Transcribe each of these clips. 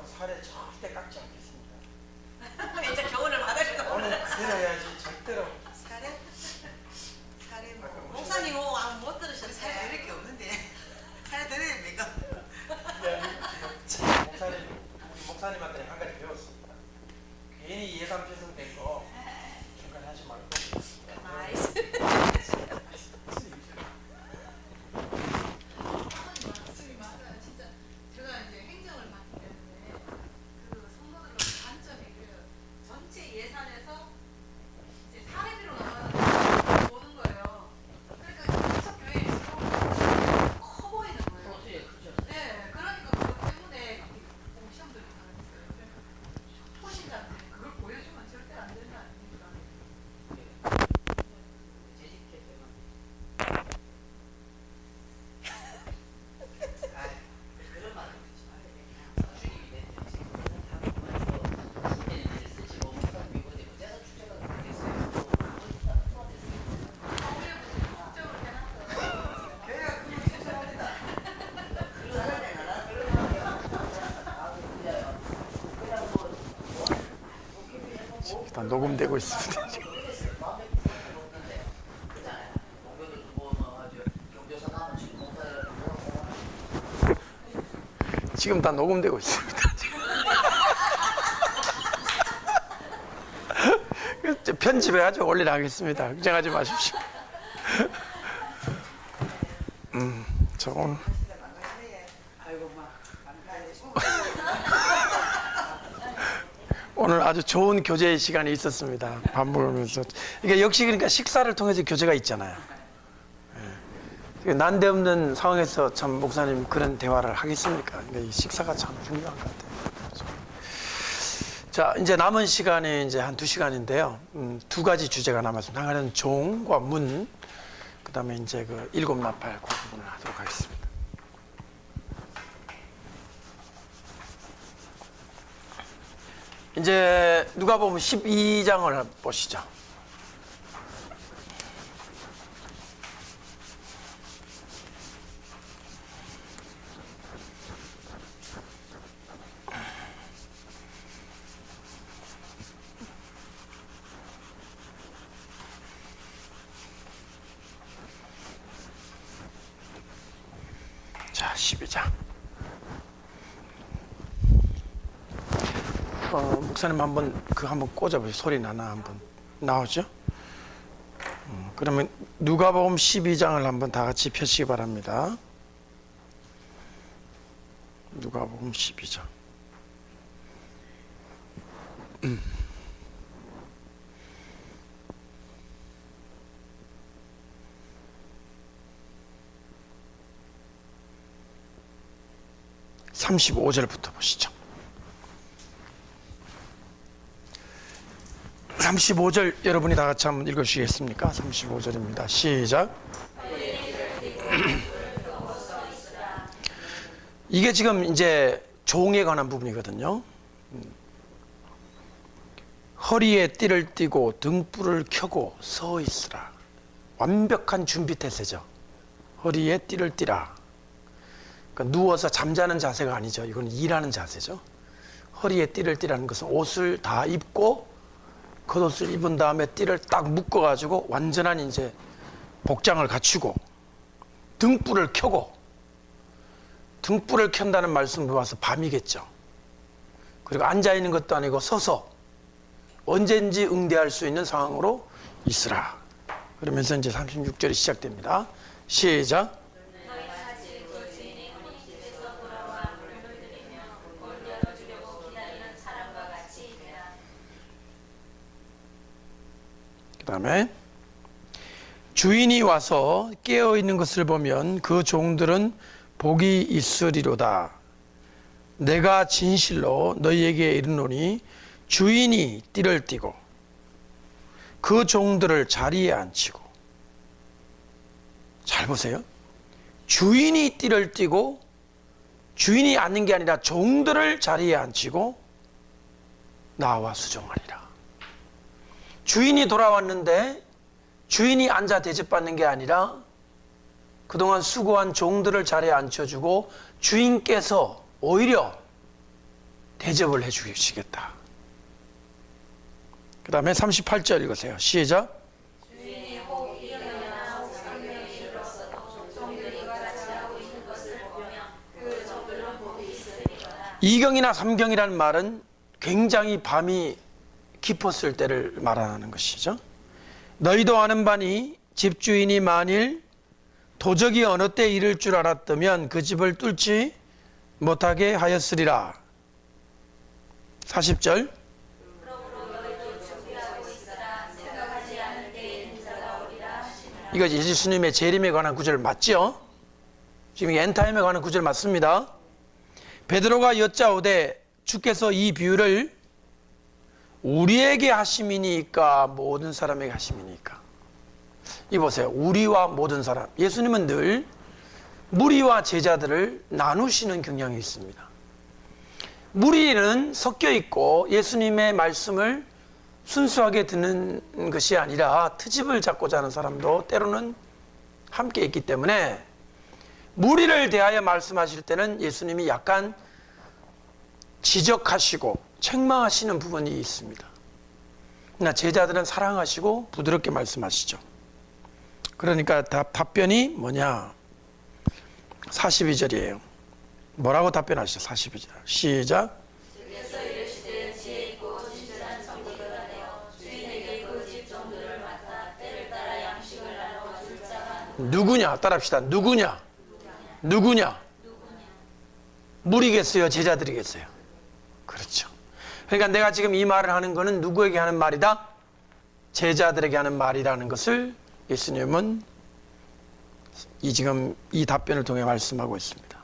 살에 절대 깎지 않겠습니다. 이제 교훈을 받으시고 오늘 그대로 해야지 절대로. 사례? 사례 뭐 목사님 못 들으셨어요? 살 드릴 게 없는데 살 드려야 됩니까? 목사님한테 한 가지 배웠습니다. 괜히 예산 편성된 거 중간에 하지 말고. 나이스. 말씀이 맞아요. 진짜 제가 이제 행정을 맡기 때문에 그 성도들로 관점이 그 전체 예산에서 이제 사례비로 나가는 걸 보는 거예요. 그러니까 계속 교회일수록 커 보이는 거예요. 네, 그러니까 그것 때문에 시험들이 가능했어요. 초신자한테 그걸 보여주면 절대 안 되는 거 아닙니까? 그런 말을 하지 말아야 주님이 됐든 지금 하고 문제를 쓰지 뭐 목사님이 어디 문제가 주제가 모르겠어요. 국적으로 해놨어요. 교회가 그걸 추천합니다. 그런 사람이 나라 그런 사람이 그냥 뭐 다 녹음되고 있습니다. 마음에 드는 거 없는데 그잖아요. 동료들도 뭐 아주 경조사 나면 지금 목사를 지금 다 녹음되고 있습니다. 편집해가지고 올리라 하겠습니다. 걱정하지 마십시오. 저 오늘 아이고 막 오늘 아주 좋은 교제의 시간이 있었습니다. 밥 먹으면서. 이게 역시 그러니까 식사를 통해서 교제가 있잖아요. 예. 난데없는 상황에서 참 목사님 그런 대화를 하겠습니까? 그러니까 이 식사가 참 중요한 것 같아요. 자, 이제 남은 시간이 이제 한 2시간인데요. 두 가지 주제가 남았습니다. 하나는 종과 문, 그 다음에 이제 그 일곱 나팔 그 부분을 하도록 하겠습니다. 이제 누가복음 12장을 보시죠. 자, 12장. 목사님 한번 꽂아보세요. 소리 나나 한번 나오죠? 그러면 누가복음 12장을 한번 다 같이 펴시기 바랍니다. 누가복음 12장. 음. (35절부터) 보시죠. 35절 여러분이 다 같이 한번 읽으시겠습니까? 35절입니다. 시작. 이게 지금 이제 종에 관한 부분이거든요. 허리에 띠를 띠고 등불을 켜고 서 있으라. 완벽한 준비 태세죠. 허리에 띠를 띠라. 그러니까 누워서 잠자는 자세가 아니죠. 이건 일하는 자세죠. 허리에 띠를 띠라는 것은 옷을 다 입고 겉옷을 입은 다음에 띠를 딱 묶어가지고 완전한 이제 복장을 갖추고 등불을 켜고, 등불을 켠다는 말씀을 봐서 밤이겠죠. 그리고 앉아있는 것도 아니고 서서 언제든지 응대할 수 있는 상황으로 있으라. 그러면서 이제 36절이 시작됩니다. 시작. 그 다음에 주인이 와서 깨어있는 것을 보면 그 종들은 복이 있으리로다. 내가 진실로 너희에게 이르노니 주인이 띠를 띠고 그 종들을 자리에 앉히고, 잘 보세요. 주인이 띠를 띠고 주인이 앉는 게 아니라 종들을 자리에 앉히고 나와 수종하리라. 주인이 돌아왔는데 주인이 앉아 대접받는 게 아니라 그동안 수고한 종들을 자리에 앉혀주고 주인께서 오히려 대접을 해 주시겠다. 그 다음에 38절 읽으세요. 시작. 이경이나 삼경이라는 말은 굉장히 밤이 깊었을 때를 말하는 것이죠. 너희도 아는 바니 집주인이 만일 도적이 어느 때 이를 줄 알았다면 그 집을 뚫지 못하게 하였으리라. 40절. 이거 예수님의 재림에 관한 구절 맞죠? 지금 엔타임에 관한 구절 맞습니다. 베드로가 여짜오되 주께서 이 비유를 우리에게 하심이니까 모든 사람에게 하심이니까. 이 보세요. 우리와 모든 사람. 예수님은 늘 무리와 제자들을 나누시는 경향이 있습니다. 무리는 섞여 있고 예수님의 말씀을 순수하게 듣는 것이 아니라 트집을 잡고자 하는 사람도 때로는 함께 있기 때문에 무리를 대하여 말씀하실 때는 예수님이 약간 지적하시고 책망하시는 부분이 있습니다. 그러나 제자들은 사랑하시고 부드럽게 말씀하시죠. 그러니까 답변이 뭐냐? 42절이에요. 뭐라고 답변하시죠? 42절. 시작. 누구냐? 따라합시다. 누구냐? 무리겠어요? 제자들이겠어요? 그렇죠. 그러니까 내가 지금 이 말을 하는 것은 누구에게 하는 말이다? 제자들에게 하는 말이라는 것을 예수님은 지금 이 답변을 통해 말씀하고 있습니다.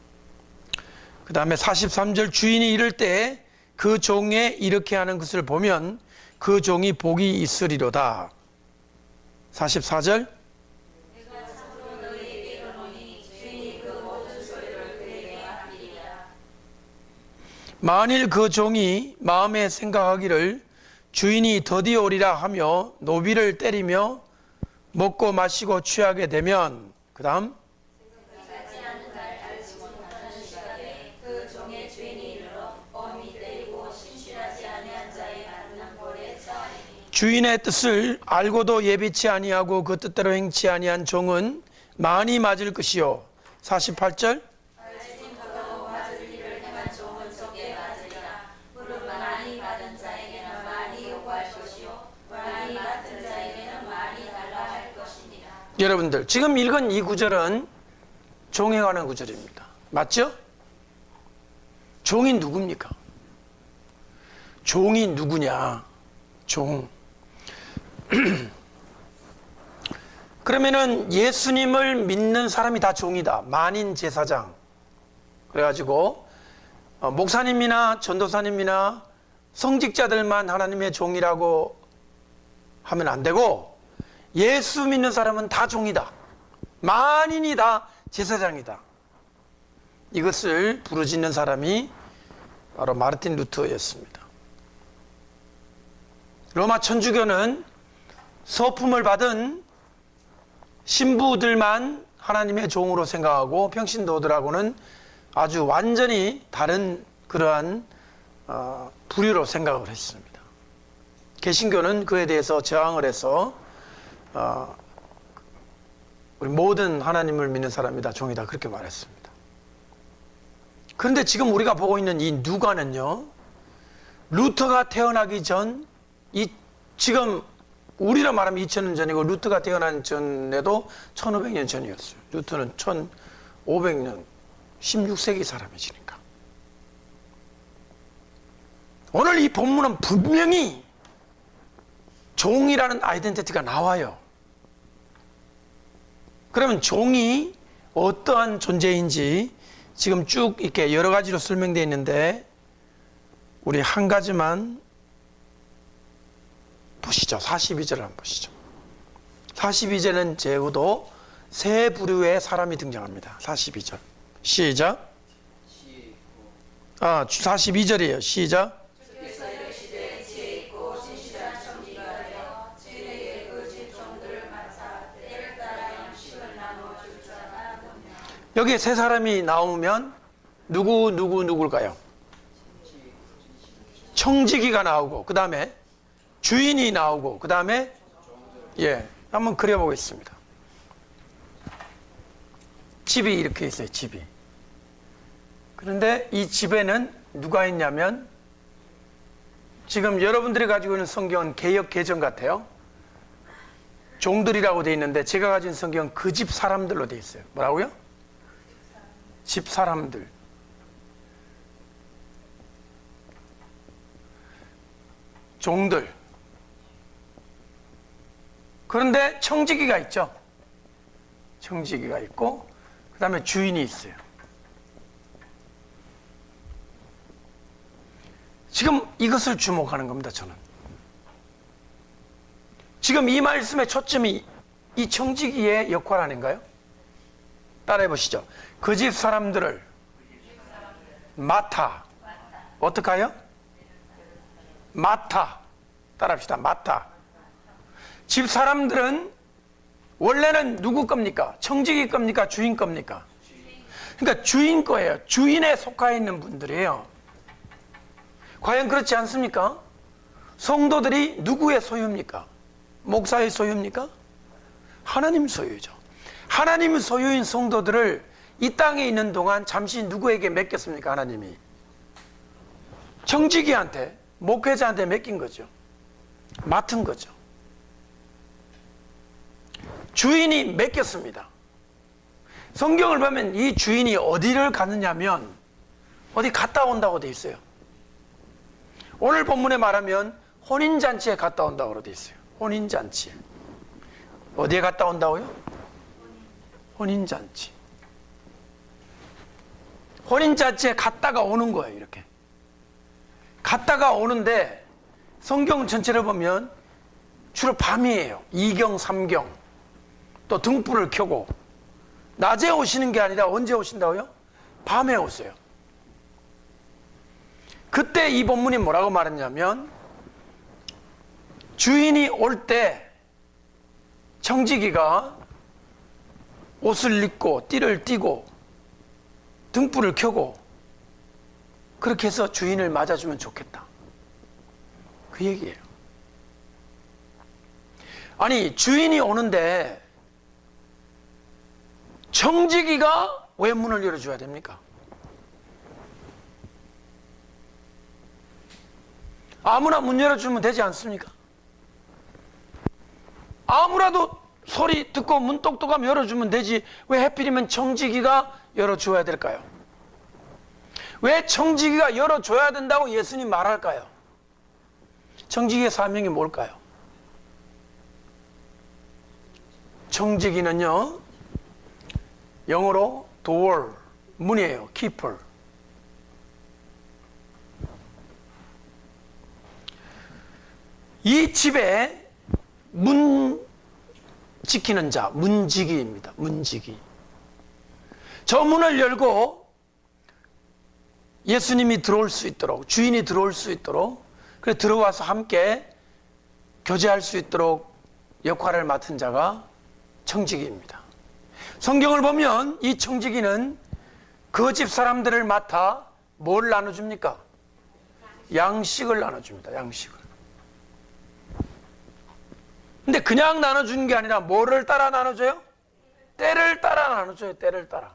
그 다음에 43절 주인이 이를 때 그 종에 이렇게 하는 것을 보면 그 종이 복이 있으리로다. 44절 만일 그 종이 마음에 생각하기를 주인이 더디어 오리라 하며 노비를 때리며 먹고 마시고 취하게 되면 그 다음 주인의 뜻을 알고도 예비치 아니하고 그 뜻대로 행치 아니한 종은 많이 맞을 것이요. 48절 여러분들 지금 읽은 이 구절은 종에 관한 구절입니다. 맞죠? 종이 누굽니까? 종이 누구냐? 종. 그러면은 예수님을 믿는 사람이 다 종이다. 만인 제사장. 그래가지고 목사님이나 전도사님이나 성직자들만 하나님의 종이라고 하면 안 되고 예수 믿는 사람은 다 종이다. 만인이 다 제사장이다. 이것을 부르짖는 사람이 바로 마르틴 루터였습니다. 로마 천주교는 서품을 받은 신부들만 하나님의 종으로 생각하고 평신도들하고는 아주 완전히 다른 그러한 부류로 생각을 했습니다. 개신교는 그에 대해서 저항을 해서 우리 모든 하나님을 믿는 사람이 다 종이다 그렇게 말했습니다. 그런데 지금 우리가 보고 있는 이 누가는요, 루터가 태어나기 전, 지금 우리로 말하면 2000년 전이고 루터가 태어난 전에도 1500년 전이었어요. 루터는 1500년 16세기 사람이시니까. 오늘 이 본문은 분명히 종이라는 아이덴티티가 나와요. 그러면 종이 어떠한 존재인지 지금 쭉 이렇게 여러 가지로 설명되어 있는데 우리 한 가지만 보시죠. 42절을 한번 보시죠. 42절은 제후도 세 부류의 사람이 등장합니다. 42절 시작. 42절이에요. 시작. 여기에 세 사람이 나오면 누굴까요? 청지기가 나오고 그 다음에 주인이 나오고 그 다음에 한번 그려보겠습니다. 집이 이렇게 있어요. 집이. 그런데 이 집에는 누가 있냐면 지금 여러분들이 가지고 있는 성경은 개역 개정 같아요. 종들이라고 되어 있는데 제가 가진 성경은 그 집 사람들로 되어 있어요. 뭐라고요? 집 사람들. 종들. 그런데 청지기가 있죠. 청지기가 있고 그 다음에 주인이 있어요. 지금 이것을 주목하는 겁니다. 저는 지금 이 말씀의 초점이 이 청지기의 역할 아닌가요? 따라해 보시죠. 그 집 사람들을 맡아. 어떡하여? 맡아. 따라합시다. 맡아. 집 사람들은 원래는 누구 겁니까? 청지기 겁니까? 주인 겁니까? 그러니까 주인 거예요. 주인에 속해 있는 분들이에요. 과연 그렇지 않습니까? 성도들이 누구의 소유입니까? 목사의 소유입니까? 하나님 소유죠. 하나님 소유인 성도들을 이 땅에 있는 동안 잠시 누구에게 맡겼습니까? 하나님이 청지기한테, 목회자한테 맡긴 거죠. 맡은 거죠. 주인이 맡겼습니다. 성경을 보면 이 주인이 어디를 가느냐면 어디 갔다 온다고 돼 있어요. 오늘 본문에 말하면 혼인잔치에 갔다 온다고 돼 있어요. 혼인잔치에. 어디에 갔다 온다고요? 혼인잔치. 혼인잔치에 갔다가 오는 거예요. 이렇게 갔다가 오는데 성경 전체를 보면 주로 밤이에요. 2경, 3경. 또 등불을 켜고 낮에 오시는 게 아니라 언제 오신다고요? 밤에 오세요. 그때 이 본문이 뭐라고 말했냐면 주인이 올 때 청지기가 옷을 입고 띠를 띠고 등불을 켜고 그렇게 해서 주인을 맞아주면 좋겠다. 그 얘기예요. 아니 주인이 오는데 청지기가 왜 문을 열어줘야 됩니까? 아무나 문 열어주면 되지 않습니까? 아무라도 소리 듣고 문 똑똑하면 열어주면 되지 왜 하필이면 청지기가 열어줘야 될까요? 왜 청지기가 열어줘야 된다고 예수님 말할까요? 청지기의 사명이 뭘까요? 청지기는요 영어로 door, 문이에요. keeper. 이 집에 문 지키는 자, 문지기입니다. 문지기. 저 문을 열고 예수님이 들어올 수 있도록, 주인이 들어올 수 있도록, 그래 들어와서 함께 교제할 수 있도록 역할을 맡은 자가 청지기입니다. 성경을 보면 이 청지기는 그 집 사람들을 맡아 뭘 나눠줍니까? 양식을 나눠줍니다. 양식을. 근데 그냥 나눠주는 게 아니라 뭐를 따라 나눠줘요? 때를 따라 나눠줘요. 때를 따라.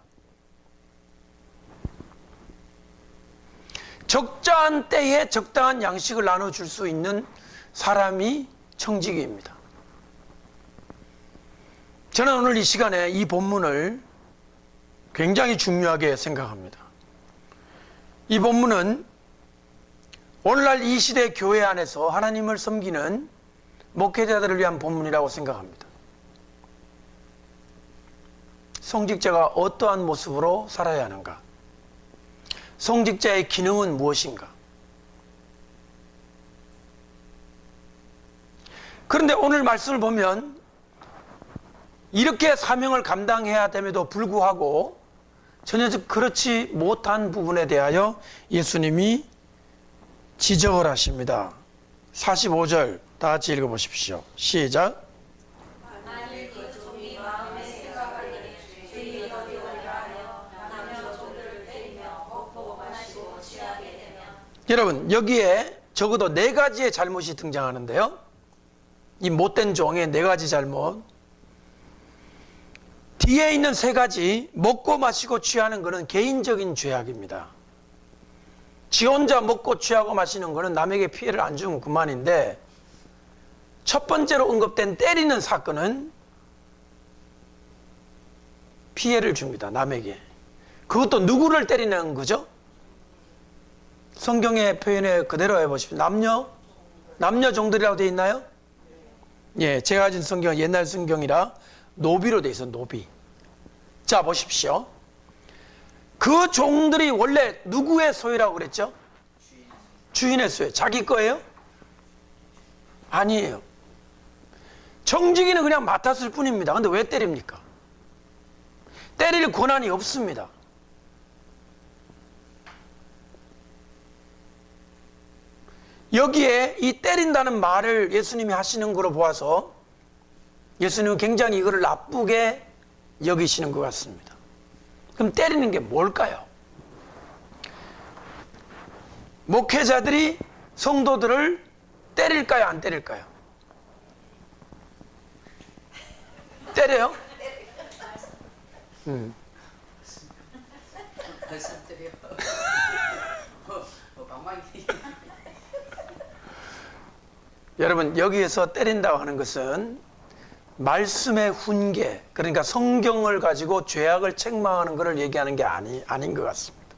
적절한 때에 적당한 양식을 나눠줄 수 있는 사람이 청지기입니다. 저는 오늘 이 시간에 이 본문을 굉장히 중요하게 생각합니다. 이 본문은 오늘날 이 시대 교회 안에서 하나님을 섬기는 목회자들을 위한 본문이라고 생각합니다. 성직자가 어떠한 모습으로 살아야 하는가? 성직자의 기능은 무엇인가? 그런데 오늘 말씀을 보면 이렇게 사명을 감당해야 됨에도 불구하고 전혀 그렇지 못한 부분에 대하여 예수님이 지적을 하십니다. 45절 다 같이 읽어보십시오. 시작. 만일 그 종이 마음에 생각하기를 주인이 어디 하여 남의 종들을 때리며 먹고 마시고 취하게 되면 여러분 여기에 적어도 4가지의 잘못이 등장하는데요. 이 못된 종의 4가지 잘못. 뒤에 있는 3가지, 먹고 마시고 취하는 것은 개인적인 죄악입니다. 지 혼자 먹고 취하고 마시는 것은 남에게 피해를 안 주면 그만인데, 첫 번째로 언급된 때리는 사건은 피해를 줍니다. 남에게. 그것도 누구를 때리는 거죠? 성경의 표현에 그대로 해보십시오. 남녀 종들이라고 되어 있나요? 예, 제가 가진 성경은 옛날 성경이라 노비로 되어 있어요. 노비. 자, 보십시오. 그 종들이 원래 누구의 소유라고 그랬죠? 주인의 소유. 자기 거예요? 아니에요. 정직이는 그냥 맡았을 뿐입니다. 근데 왜 때립니까? 때릴 권한이 없습니다. 여기에 이 때린다는 말을 예수님이 하시는 거로 보아서 예수님은 굉장히 이거를 나쁘게 여기시는 것 같습니다. 그럼 때리는 게 뭘까요? 목회자들이 성도들을 때릴까요? 안 때릴까요? 때려요? 벌써 때려. 방망이. 여러분, 여기에서 때린다고 하는 것은 말씀의 훈계, 그러니까 성경을 가지고 죄악을 책망하는 것을 얘기하는 게 아닌 것 같습니다.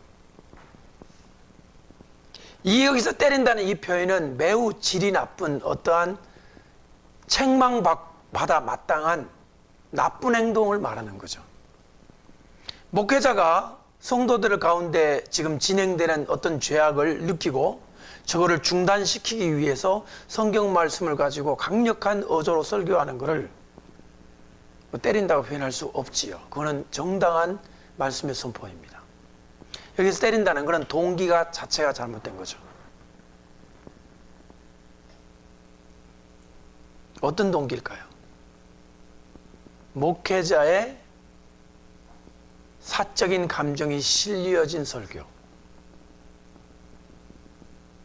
여기서 때린다는 이 표현은 매우 질이 나쁜 어떠한 책망받아 마땅한 나쁜 행동을 말하는 거죠. 목회자가 성도들 가운데 지금 진행되는 어떤 죄악을 느끼고 저거를 중단시키기 위해서 성경 말씀을 가지고 강력한 어조로 설교하는 것을 때린다고 표현할 수 없지요. 그거는 정당한 말씀의 선포입니다. 여기서 때린다는 것은 동기가 자체가 잘못된 거죠. 어떤 동기일까요? 목회자의 사적인 감정이 실려진 설교.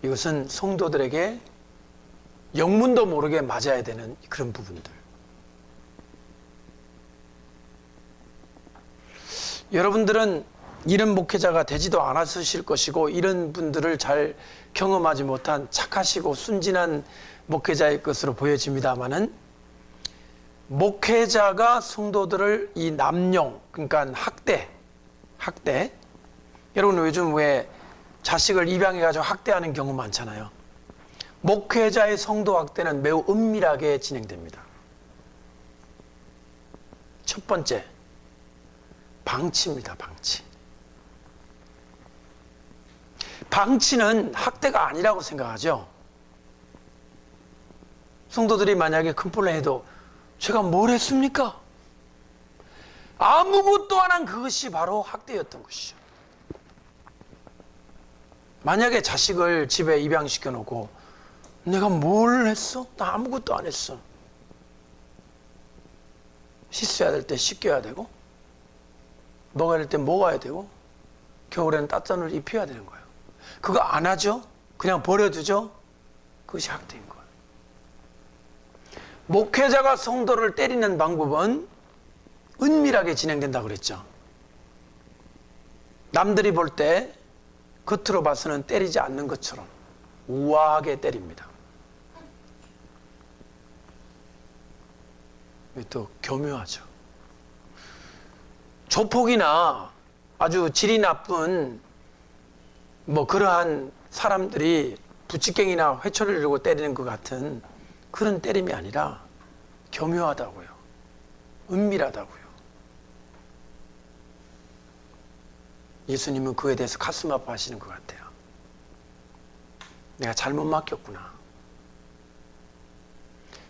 이것은 성도들에게 영문도 모르게 맞아야 되는 그런 부분들. 여러분들은 이런 목회자가 되지도 않았으실 것이고 이런 분들을 잘 경험하지 못한 착하시고 순진한 목회자의 것으로 보여집니다마는 목회자가 성도들을 이 남용, 그러니까 학대. 여러분 요즘 왜 자식을 입양해가지고 학대하는 경우 많잖아요. 목회자의 성도 학대는 매우 은밀하게 진행됩니다. 첫 번째, 방치입니다. 방치는 학대가 아니라고 생각하죠. 성도들이 만약에 컴플레인 해도 제가 뭘 했습니까? 아무것도 안 한 그것이 바로 학대였던 것이죠. 만약에 자식을 집에 입양시켜 놓고 내가 뭘 했어? 나 아무것도 안 했어. 씻어야 될 때 씻겨야 되고 먹어야 될 때 먹어야 되고 겨울에는 따뜻한 옷을 입혀야 되는 거예요. 그거 안 하죠? 그냥 버려두죠? 그것이 학대인 거예요. 목회자가 성도를 때리는 방법은 은밀하게 진행된다고 그랬죠. 남들이 볼 때 겉으로 봐서는 때리지 않는 것처럼 우아하게 때립니다. 또 교묘하죠. 조폭이나 아주 질이 나쁜 그러한 사람들이 부치갱이나 회초리를 들고 때리는 것 같은 그런 때림이 아니라 교묘하다고요. 은밀하다고요. 예수님은 그에 대해서 가슴 아파하시는 것 같아요. 내가 잘못 맡겼구나.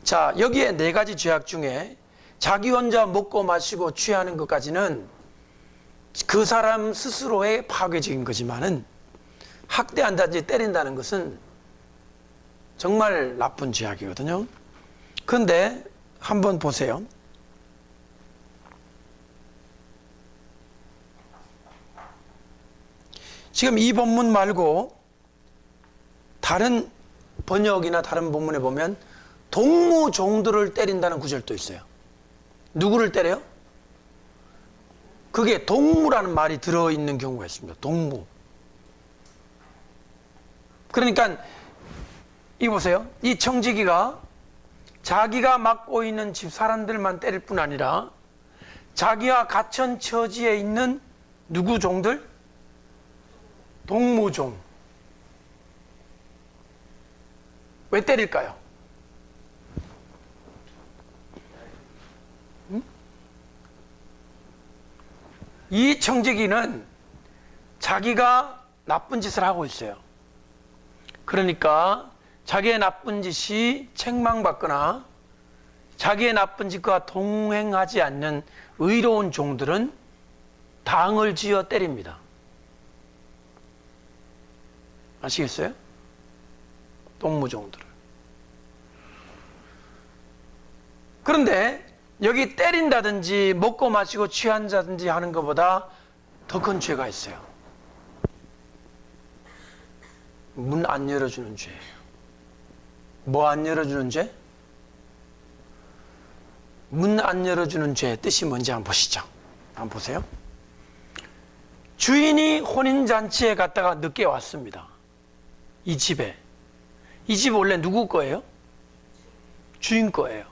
자, 여기에 4가지 죄악 중에 자기 혼자 먹고 마시고 취하는 것까지는 그 사람 스스로의 파괴적인 거지만은 학대한다든지 때린다는 것은 정말 나쁜 죄악이거든요. 그런데 한번 보세요. 지금 이 본문 말고 다른 번역이나 다른 본문에 보면 동무종들을 때린다는 구절도 있어요. 누구를 때려요? 그게 동무라는 말이 들어있는 경우가 있습니다. 동무. 그러니까 이 보세요. 이 청지기가 자기가 맡고 있는 집 사람들만 때릴 뿐 아니라 자기와 가천 처지에 있는 누구 종들? 동무종. 왜 때릴까요? 이 청지기는 자기가 나쁜 짓을 하고 있어요. 그러니까 자기의 나쁜 짓이 책망받거나 자기의 나쁜 짓과 동행하지 않는 의로운 종들은 당을 지어 때립니다. 아시겠어요? 동무종들을. 그런데 여기 때린다든지 먹고 마시고 취한다든지 하는 것보다 더 큰 죄가 있어요. 문 안 열어주는 죄예요. 뭐 안 열어주는 죄? 문 안 열어주는 죄의 뜻이 뭔지 한번 보시죠. 한번 보세요. 주인이 혼인잔치에 갔다가 늦게 왔습니다. 이 집에. 이 집 원래 누구 거예요? 주인 거예요.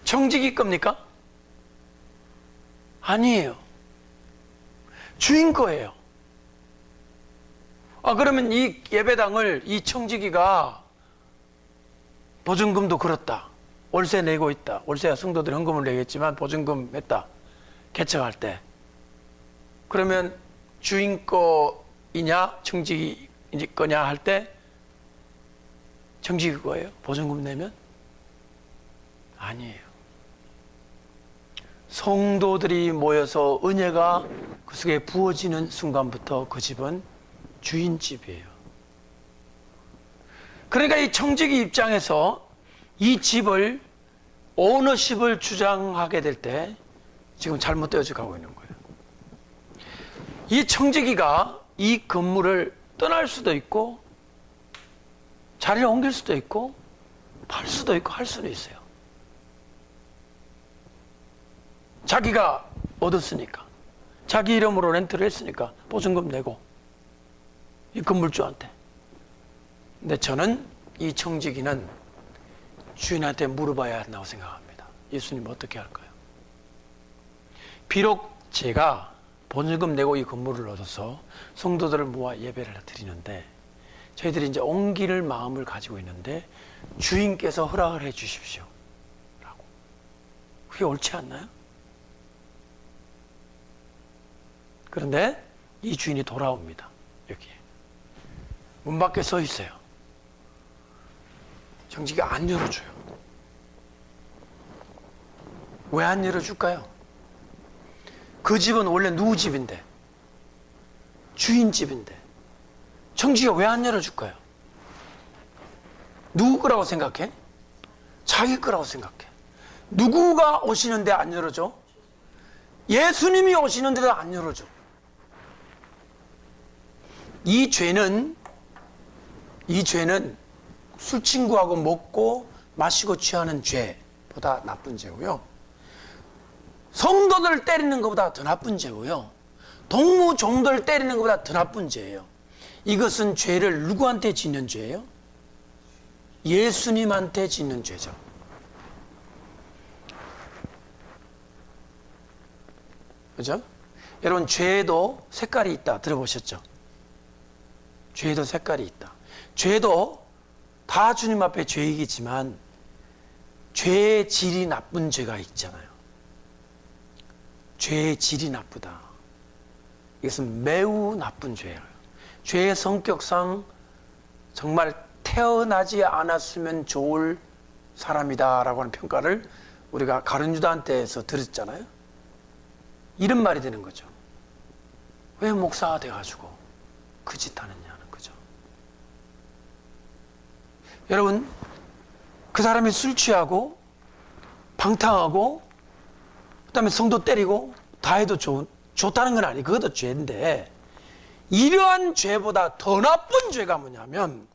청지기 겁니까? 아니에요. 주인 거예요. 그러면 이 예배당을 이 청지기가 보증금도 걸었다. 월세 내고 있다. 월세야 성도들이 헌금을 내겠지만 보증금 했다. 개척할 때. 그러면 주인 거이냐 청지기 거냐 할 때 청지기 거예요? 보증금 내면? 아니에요. 성도들이 모여서 은혜가 그 속에 부어지는 순간부터 그 집은 주인 집이에요. 그러니까 이 청지기 입장에서 이 집을 오너십을 주장하게 될 때 지금 잘못되어져 가고 있는 거예요. 이 청지기가 이 건물을 떠날 수도 있고 자리를 옮길 수도 있고 팔 수도 있고 할 수도 있어요. 자기가 얻었으니까, 자기 이름으로 렌트를 했으니까 보증금 내고 이 건물주한테. 근데 저는 이 청지기는 주인한테 물어봐야 한다고 생각합니다. 예수님 어떻게 할까요? 비록 제가 보증금 내고 이 건물을 얻어서 성도들을 모아 예배를 드리는데 저희들이 이제 옮길 마음을 가지고 있는데 주인께서 허락을 해 주십시오 라고. 그게 옳지 않나요? 그런데 이 주인이 돌아옵니다. 여기에 문 밖에 서 있어요. 청지기가 안 열어줘요. 왜 안 열어줄까요? 그 집은 원래 누구 집인데? 주인 집인데 청지기가 왜 안 열어줄까요? 누구 거라고 생각해? 자기 거라고 생각해. 누구가 오시는데 안 열어줘? 예수님이 오시는데도 안 열어줘. 이 죄는 술 친구하고 먹고 마시고 취하는 죄보다 나쁜 죄고요. 성도들 때리는 것보다 더 나쁜 죄고요. 동무종들 때리는 것보다 더 나쁜 죄예요. 이것은 죄를 누구한테 짓는 죄예요? 예수님한테 짓는 죄죠. 그죠? 여러분, 죄에도 색깔이 있다 들어보셨죠? 죄에도 색깔이 있다. 죄도 다 주님 앞에 죄이겠지만 죄의 질이 나쁜 죄가 있잖아요. 죄의 질이 나쁘다. 이것은 매우 나쁜 죄예요. 죄의 성격상 정말 태어나지 않았으면 좋을 사람이다라고 하는 평가를 우리가 가룟유다한테서 들었잖아요. 이런 말이 되는 거죠. 왜 목사가 돼가지고 그 짓 하느냐는 거죠. 여러분, 그 사람이 술 취하고 방탕하고 그다음에 성도 때리고 다 해도 좋다는 건 아니에요. 그것도 죄인데 이러한 죄보다 더 나쁜 죄가 뭐냐면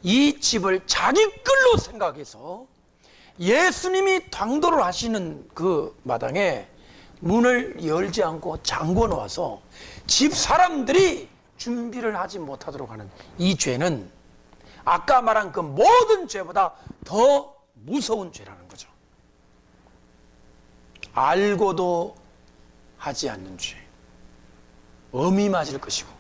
이 집을 자기 걸로 생각해서 예수님이 당도를 하시는 그 마당에 문을 열지 않고 잠궈 놓아서 집 사람들이 준비를 하지 못하도록 하는 이 죄는 아까 말한 그 모든 죄보다 더 무서운 죄라는 거죠. 알고도 하지 않는 죄, 엄히 맞을 것이고,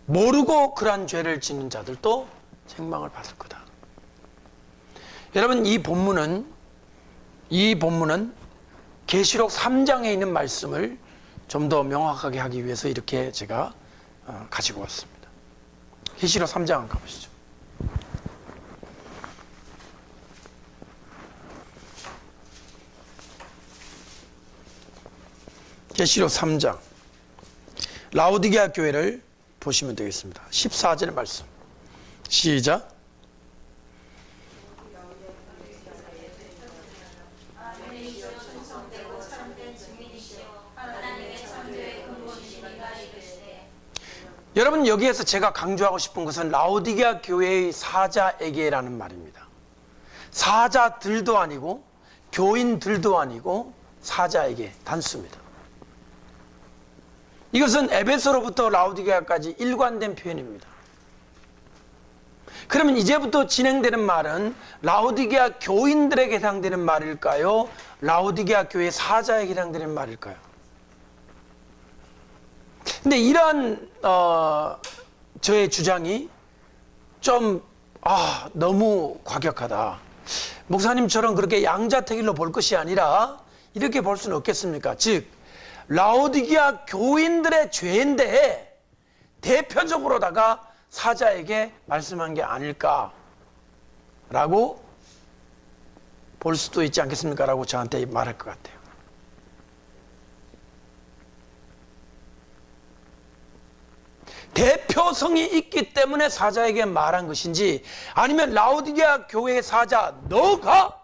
모르고 그러한 죄를 짓는 자들도 책망을 받을 거다. 여러분, 이 본문은 계시록 3장에 있는 말씀을 좀 더 명확하게 하기 위해서 이렇게 제가 가지고 왔습니다. 계시록 3장 가보시죠. 계시록 3장 라오디게아 교회를 보시면 되겠습니다. 14절의 말씀 시작. 여러분, 여기에서 제가 강조하고 싶은 것은 라오디게아 교회의 사자에게라는 말입니다. 사자들도 아니고 교인들도 아니고 사자에게, 단수입니다. 이것은 에베소로부터 라오디게아까지 일관된 표현입니다. 그러면 이제부터 진행되는 말은 라오디게아 교인들에게 해당되는 말일까요? 라오디게아 교회 사자에게 해당되는 말일까요? 근데 이러한 저의 주장이 좀 너무 과격하다. 목사님처럼 그렇게 양자택일로 볼 것이 아니라 이렇게 볼 수는 없겠습니까? 즉 라오디게아 교인들의 죄인데 대표적으로다가 사자에게 말씀한 게 아닐까라고 볼 수도 있지 않겠습니까? 라고 저한테 말할 것 같아요. 대표성이 있기 때문에 사자에게 말한 것인지, 아니면 라오디게아 교회의 사자 너가,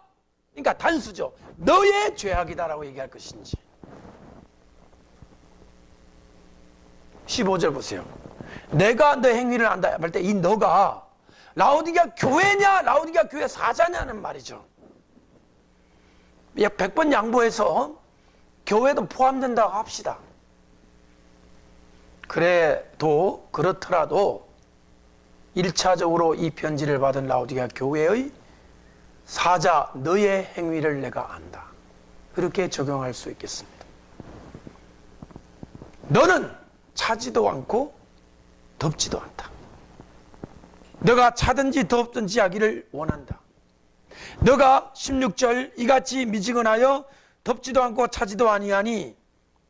그러니까 단수죠, 너의 죄악이다라고 얘기할 것인지. 15절 보세요. 내가 너 행위를 안다 할 때 이 너가 라오디게아 교회냐 라오디게아 교회 사자냐는 말이죠. 100번 양보해서 교회도 포함된다고 합시다. 그렇더라도 1차적으로 이 편지를 받은 라오디게아 교회의 사자 너의 행위를 내가 안다, 그렇게 적용할 수 있겠습니다. 너는 차지도 않고 덥지도 않다. 너가 차든지 덥든지 하기를 원한다. 너가 16절 이같이 미지근하여 덥지도 않고 차지도 아니하니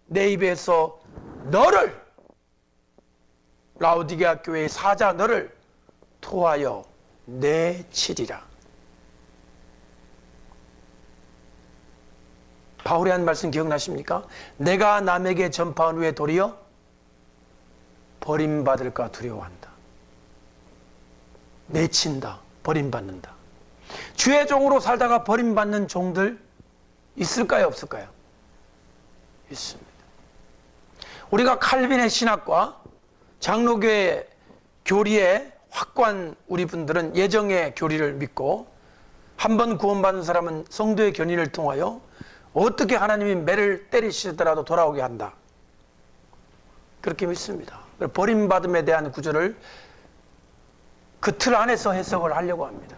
내 입에서 너를, 라오디게아 교회의 사자 너를 토하여 내치리라. 바울이 한 말씀 기억나십니까? 내가 남에게 전파한 후에 도리어 버림받을까 두려워한다. 내친다, 버림받는다. 주의 종으로 살다가 버림받는 종들 있을까요, 없을까요? 있습니다. 우리가 칼빈의 신학과 장로교회 교리에 확고한 우리 분들은 예정의 교리를 믿고, 한 번 구원받은 사람은 성도의 견인을 통하여 어떻게 하나님이 매를 때리시더라도 돌아오게 한다, 그렇게 믿습니다. 버림받음에 대한 구절을 그 틀 안에서 해석을 하려고 합니다.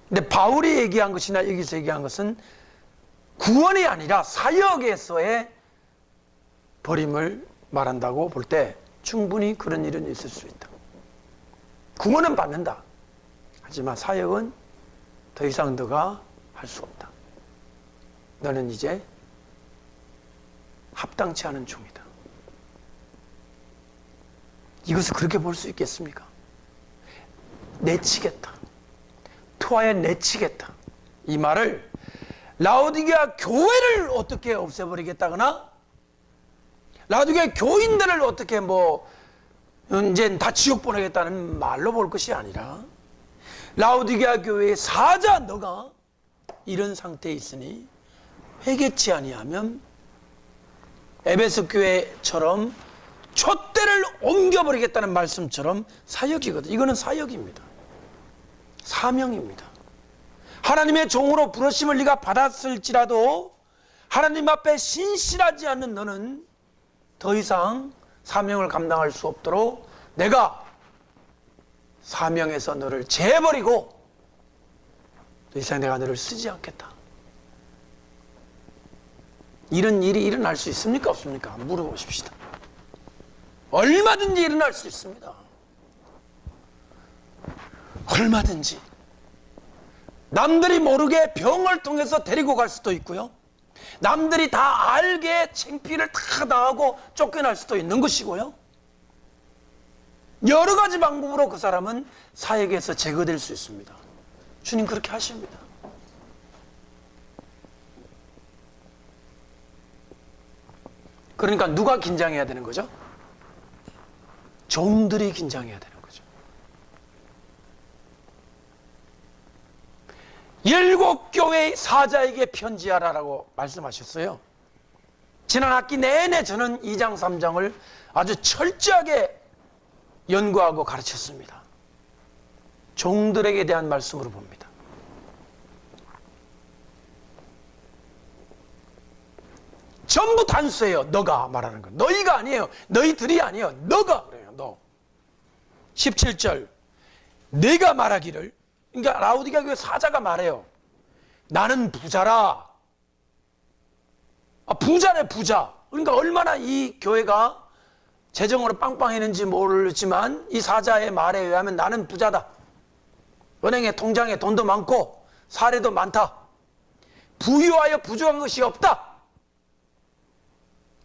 근데 바울이 얘기한 것이나 여기서 얘기한 것은 구원이 아니라 사역에서의 버림을 말한다고 볼 때 충분히 그런 일은 있을 수 있다. 구원은 받는다. 하지만 사역은 더 이상 너가 할 수 없다. 너는 이제 합당치 않은 종이다. 이것을 그렇게 볼 수 있겠습니까? 내치겠다. 토하여 내치겠다. 이 말을 라오디게아 교회를 어떻게 없애버리겠다거나 라오디게아 교인들을 어떻게 이제 다 지옥 보내겠다는 말로 볼 것이 아니라, 라오디게아 교회의 사자 너가 이런 상태에 있으니 회개치 아니하면 에베소 교회처럼 촛대를 옮겨버리겠다는 말씀처럼 사역이거든요. 이거는 사역입니다. 사명입니다. 하나님의 종으로 부르심을 네가 받았을지라도 하나님 앞에 신실하지 않는 너는 더 이상 사명을 감당할 수 없도록 내가 사명에서 너를 제버리고 더 이상 내가 너를 쓰지 않겠다. 이런 일이 일어날 수 있습니까? 없습니까? 물어보십시다. 얼마든지 일어날 수 있습니다. 얼마든지. 남들이 모르게 병을 통해서 데리고 갈 수도 있고요. 남들이 다 알게 창피를 다 당하고 쫓겨날 수도 있는 것이고요. 여러 가지 방법으로 그 사람은 사역에서 제거될 수 있습니다. 주님 그렇게 하십니다. 그러니까 누가 긴장해야 되는 거죠? 종들이 긴장해야 되는 거죠. 7교회의 사자에게 편지하라라고 말씀하셨어요. 지난 학기 내내 저는 2장 3장을 아주 철저하게 연구하고 가르쳤습니다. 종들에게 대한 말씀으로 봅니다. 전부 단수예요. 너가 말하는 건. 너희가 아니에요. 너희들이 아니에요. 너가 그래요. 너. 17절 내가 말하기를, 그러니까 라우디게아 교회 사자가 말해요. 나는 부자라. 부자네 부자. 그러니까 얼마나 이 교회가 재정으로 빵빵했는지 모르지만 이 사자의 말에 의하면 나는 부자다. 은행에 통장에 돈도 많고 사례도 많다. 부유하여 부족한 것이 없다.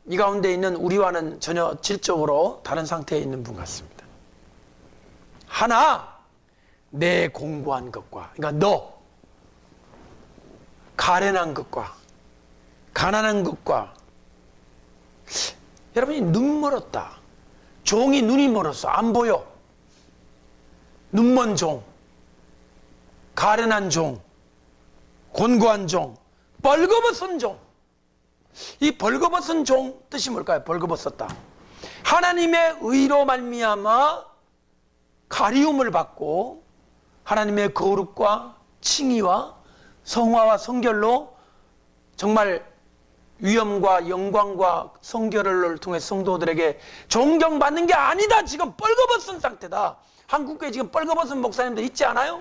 이 가운데 있는 우리와는 전혀 질적으로 다른 상태에 있는 분 같습니다. 하나, 내 공고한 것과, 그러니까 너 가련한 것과 가난한 것과, 여러분이 눈 멀었다. 종이 눈이 멀었어. 안 보여. 눈먼 종, 가련한 종, 곤고한 종, 벌거벗은 종. 이 벌거벗은 종 뜻이 뭘까요? 벌거벗었다. 하나님의 의로 말미암아 가리움을 받고 하나님의 거룩과 칭의와 성화와 성결로 정말 위엄과 영광과 성결을 통해 성도들에게 존경받는 게 아니다. 지금 벌거벗은 상태다. 한국교회 지금 벌거벗은 목사님들 있지 않아요?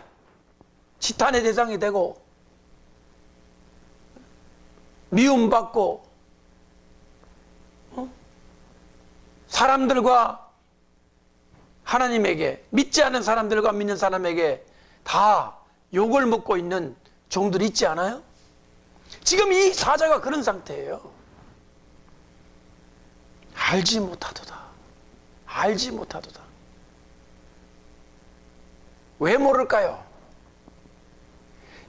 지탄의 대상이 되고 미움받고 사람들과 하나님에게, 믿지 않는 사람들과 믿는 사람에게 다 욕을 먹고 있는 종들이 있지 않아요? 지금 이 사자가 그런 상태예요. 알지 못하도다. 알지 못하도다. 왜 모를까요?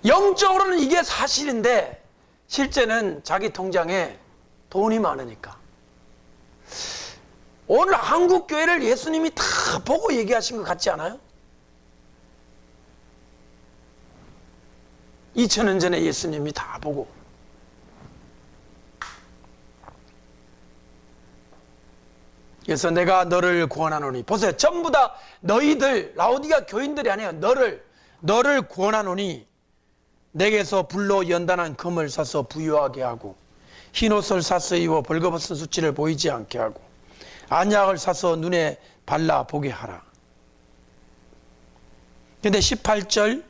영적으로는 이게 사실인데 실제는 자기 통장에 돈이 많으니까. 오늘 한국 교회를 예수님이 다 보고 얘기하신 것 같지 않아요? 2000년 전에 예수님이 다 보고. 그래서 내가 너를 구원하노니, 보세요. 전부 다 너희들, 라오디게아 교인들이 아니에요. 너를 구원하노니 내게서 불로 연단한 금을 사서 부유하게 하고 흰옷을 사서 입어 벌거벗은 수치를 보이지 않게 하고 안약을 사서 눈에 발라 보게 하라. 그런데 18절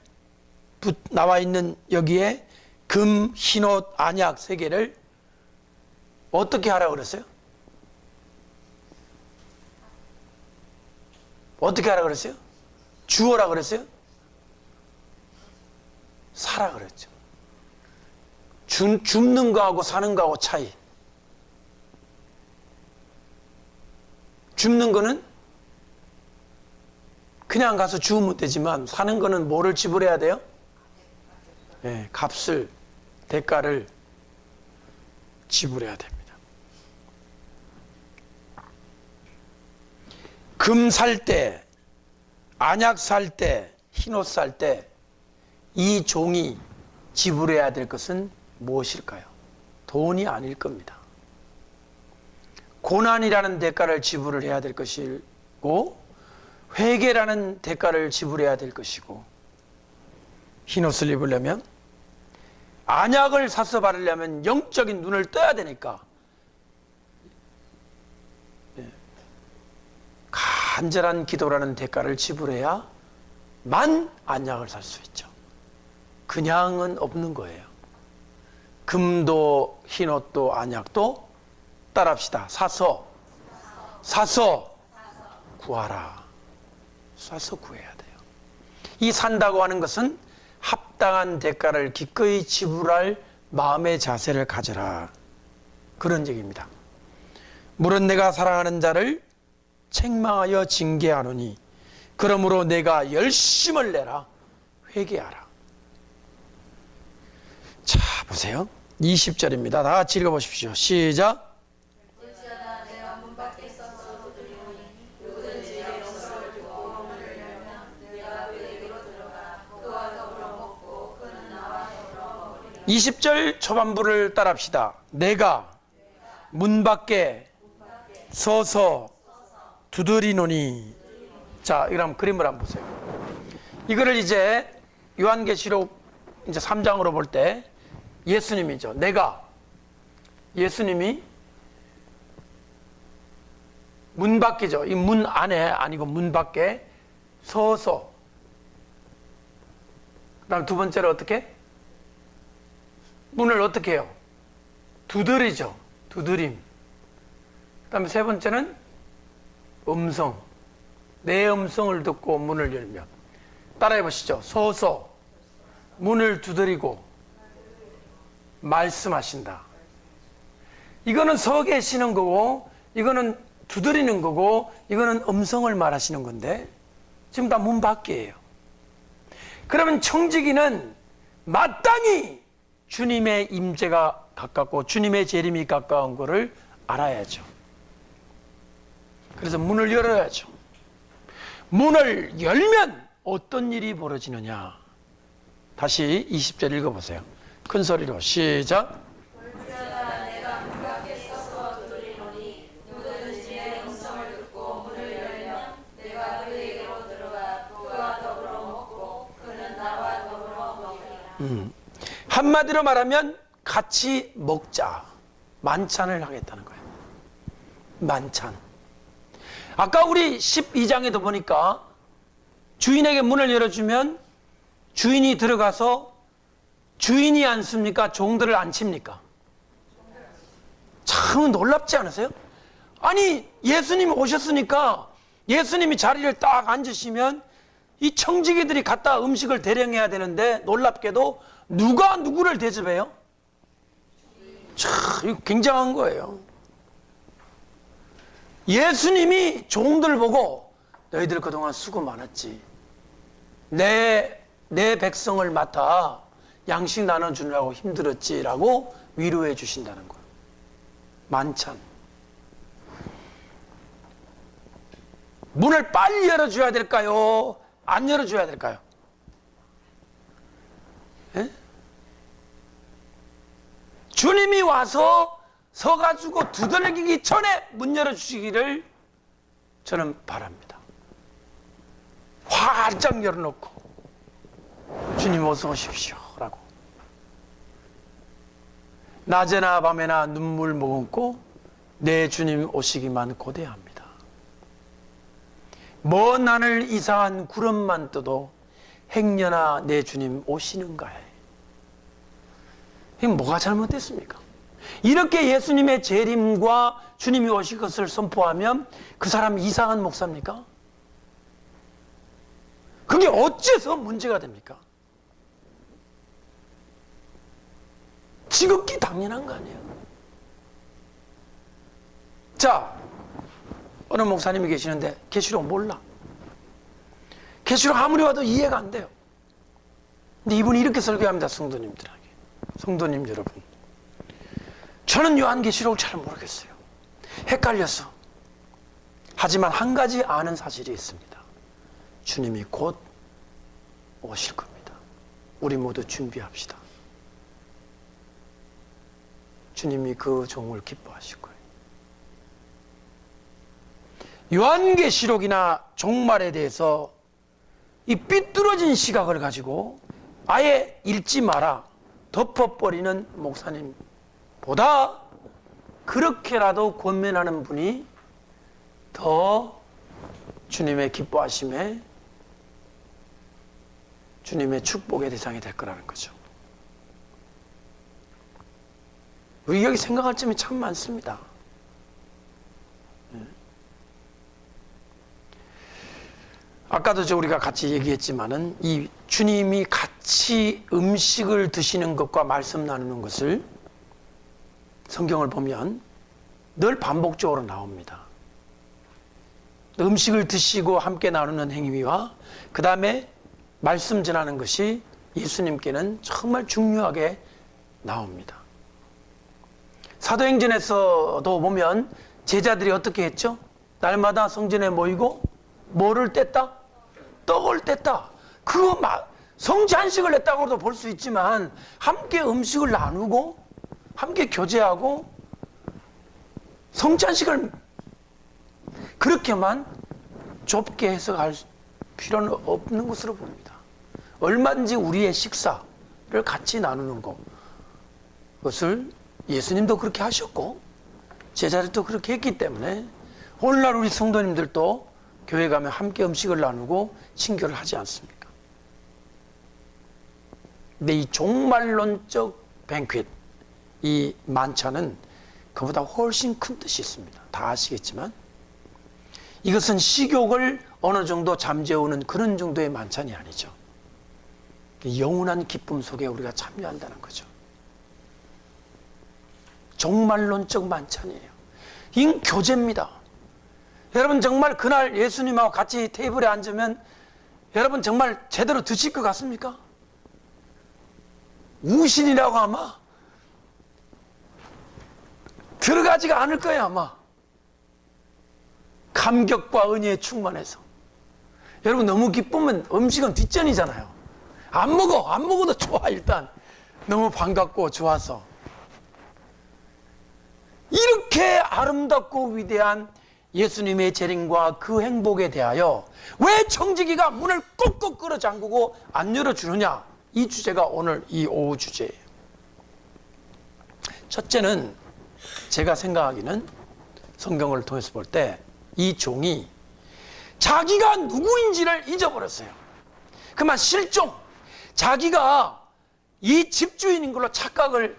나와 있는 여기에 금, 흰옷, 안약 3개를 어떻게 하라고 그랬어요? 어떻게 하라고 그랬어요? 주어라 그랬어요? 사라 그랬죠. 줍는 거하고 사는 거하고 차이. 줍는 거는 그냥 가서 주우면 되지만 사는 거는 뭐를 지불해야 돼요? 네, 값을, 대가를 지불해야 됩니다. 금 살 때, 안약 살 때, 흰옷 살 때 이 종이 지불해야 될 것은 무엇일까요? 돈이 아닐 겁니다. 고난이라는 대가를 지불을 해야 될 것이고 회개라는 대가를 지불해야 될 것이고 흰옷을 입으려면 안약을 사서 바르려면 영적인 눈을 떠야 되니까 간절한 기도라는 대가를 지불해야만 안약을 살 수 있죠. 그냥은 없는 거예요. 금도 흰옷도 안약도 따라합시다. 사서 구하라. 사서 구해야 돼요. 이 산다고 하는 것은 합당한 대가를 기꺼이 지불할 마음의 자세를 가져라. 그런 얘기입니다. 물은 내가 사랑하는 자를 책망하여 징계하노니 그러므로 내가 열심을 내라. 회개하라. 자, 보세요. 20절입니다. 다 같이 읽어보십시오. 시작. 어찌하나 내가 문 밖에 서서 두드리오니 누구든지 내 영성을 듣고 문을 열면 내가 그에게로 들어가 그와 더불어 먹고 그는 나와 더불어 먹으리라. 20절 초반부를 따라합시다. 내가 문 밖에 서서 두드리노니. 자, 이럼 그림을 한번 보세요. 이거를 이제 요한계시록 이제 3장으로 볼 때 예수님이죠. 예수님이 문 밖이죠. 이 문 안에 아니고 문 밖에 서서. 그다음 두 번째로 어떻게? 문을 어떻게 해요? 두드리죠. 두드림. 그다음에 세 번째는 음성. 내 음성을 듣고 문을 열면. 따라해 보시죠. 서서 문을 두드리고 말씀하신다. 이거는 서 계시는 거고, 이거는 두드리는 거고, 이거는 음성을 말하시는 건데 지금 다 문 밖이에요. 그러면 청지기는 마땅히 주님의 임재가 가깝고 주님의 재림이 가까운 것을 알아야죠. 그래서 문을 열어야죠. 문을 열면 어떤 일이 벌어지느냐. 다시 20절 읽어보세요. 큰 소리로 시작. 어찌하나 내가 문 밖에 서서 두드리노니 누구든지 내 음성을 듣고 문을 열면 내가 그에게로 들어가 그와 더불어 먹고 그는 나와 더불어 먹으리라. 한마디로 말하면 같이 먹자. 만찬을 하겠다는 거예요. 만찬. 아까 우리 12장에도 보니까 주인에게 문을 열어주면 주인이 들어가서 주인이 앉습니까? 종들을 앉힙니까? 참 놀랍지 않으세요? 아니, 예수님이 오셨으니까 예수님이 자리를 딱 앉으시면 이 청지기들이 갖다 음식을 대령해야 되는데 놀랍게도 누가 누구를 대접해요? 참, 이거 굉장한 거예요. 예수님이 종들 보고 너희들 그동안 수고 많았지. 내 백성을 맡아 양식 나눠주느라고 힘들었지라고 위로해 주신다는 거예요. 만찬. 문을 빨리 열어줘야 될까요? 안 열어줘야 될까요? 예? 주님이 와서 서가지고 두들기기 전에 문 열어주시기를 저는 바랍니다. 활짝 열어놓고 주님 어서 오십시오 라고. 낮에나 밤에나 눈물 머금고 내 주님 오시기만 고대합니다. 먼 하늘 이상한 구름만 떠도 행여나 내 주님 오시는가에. 이게 뭐가 잘못됐습니까? 이렇게 예수님의 재림과 주님이 오실 것을 선포하면 그 사람이 이상한 목사입니까? 그게 어째서 문제가 됩니까? 지극히 당연한 거 아니에요. 자, 어느 목사님이 계시는데 계시록 몰라. 계시록 아무리 와도 이해가 안 돼요. 근데 이분이 이렇게 설교합니다. 성도님들에게. 성도님 여러분, 저는 요한계시록을 잘 모르겠어요. 헷갈렸어. 하지만 한 가지 아는 사실이 있습니다. 주님이 곧 오실 겁니다. 우리 모두 준비합시다. 주님이 그 종을 기뻐하실 거예요. 요한계시록이나 종말에 대해서 이 삐뚤어진 시각을 가지고 아예 읽지 마라 덮어버리는 목사님보다 그렇게라도 권면하는 분이 더 주님의 기뻐하심에 주님의 축복의 대상이 될 거라는 거죠. 우리 여기 생각할 점이 참 많습니다. 아까도 우리가 같이 얘기했지만은 이 주님이 같이 음식을 드시는 것과 말씀 나누는 것을 성경을 보면 늘 반복적으로 나옵니다. 음식을 드시고 함께 나누는 행위와 그 다음에 말씀 전하는 것이 예수님께는 정말 중요하게 나옵니다. 사도행전에서도 보면 제자들이 어떻게 했죠? 날마다 성전에 모이고 뭐를 뗐다? 떡을 뗐다. 그거 성찬식을 했다고도 볼 수 있지만 함께 음식을 나누고 함께 교제하고 성찬식을 그렇게만 좁게 해석할 필요는 없는 것으로 봅니다. 얼마든지 우리의 식사를 같이 나누는 것, 그것을 예수님도 그렇게 하셨고 제자들도 그렇게 했기 때문에 오늘날 우리 성도님들도 교회 가면 함께 음식을 나누고 친교를 하지 않습니까? 근데 이 종말론적 뱅퀴트, 이 만찬은 그보다 훨씬 큰 뜻이 있습니다. 다 아시겠지만 이것은 식욕을 어느 정도 잠재우는 그런 정도의 만찬이 아니죠. 영원한 기쁨 속에 우리가 참여한다는 거죠. 종말론적 만찬이에요. 이건 교제입니다. 여러분 정말 그날 예수님하고 같이 테이블에 앉으면 여러분 정말 제대로 드실 것 같습니까? 우신이라고 아마 들어가지가 않을 거예요. 아마 감격과 은혜에 충만해서 여러분 너무 기쁘면 음식은 뒷전이잖아요. 안 먹어도 좋아. 일단 너무 반갑고 좋아서 이렇게 아름답고 위대한 예수님의 재림과 그 행복에 대하여 왜 청지기가 문을 꾹꾹 끌어 잠그고 안 열어주느냐? 이 주제가 오늘 이 오후 주제예요. 첫째는 제가 생각하기는 성경을 통해서 볼 때 이 종이 자기가 누구인지를 잊어버렸어요. 그만 실종, 자기가 이 집주인인 걸로 착각을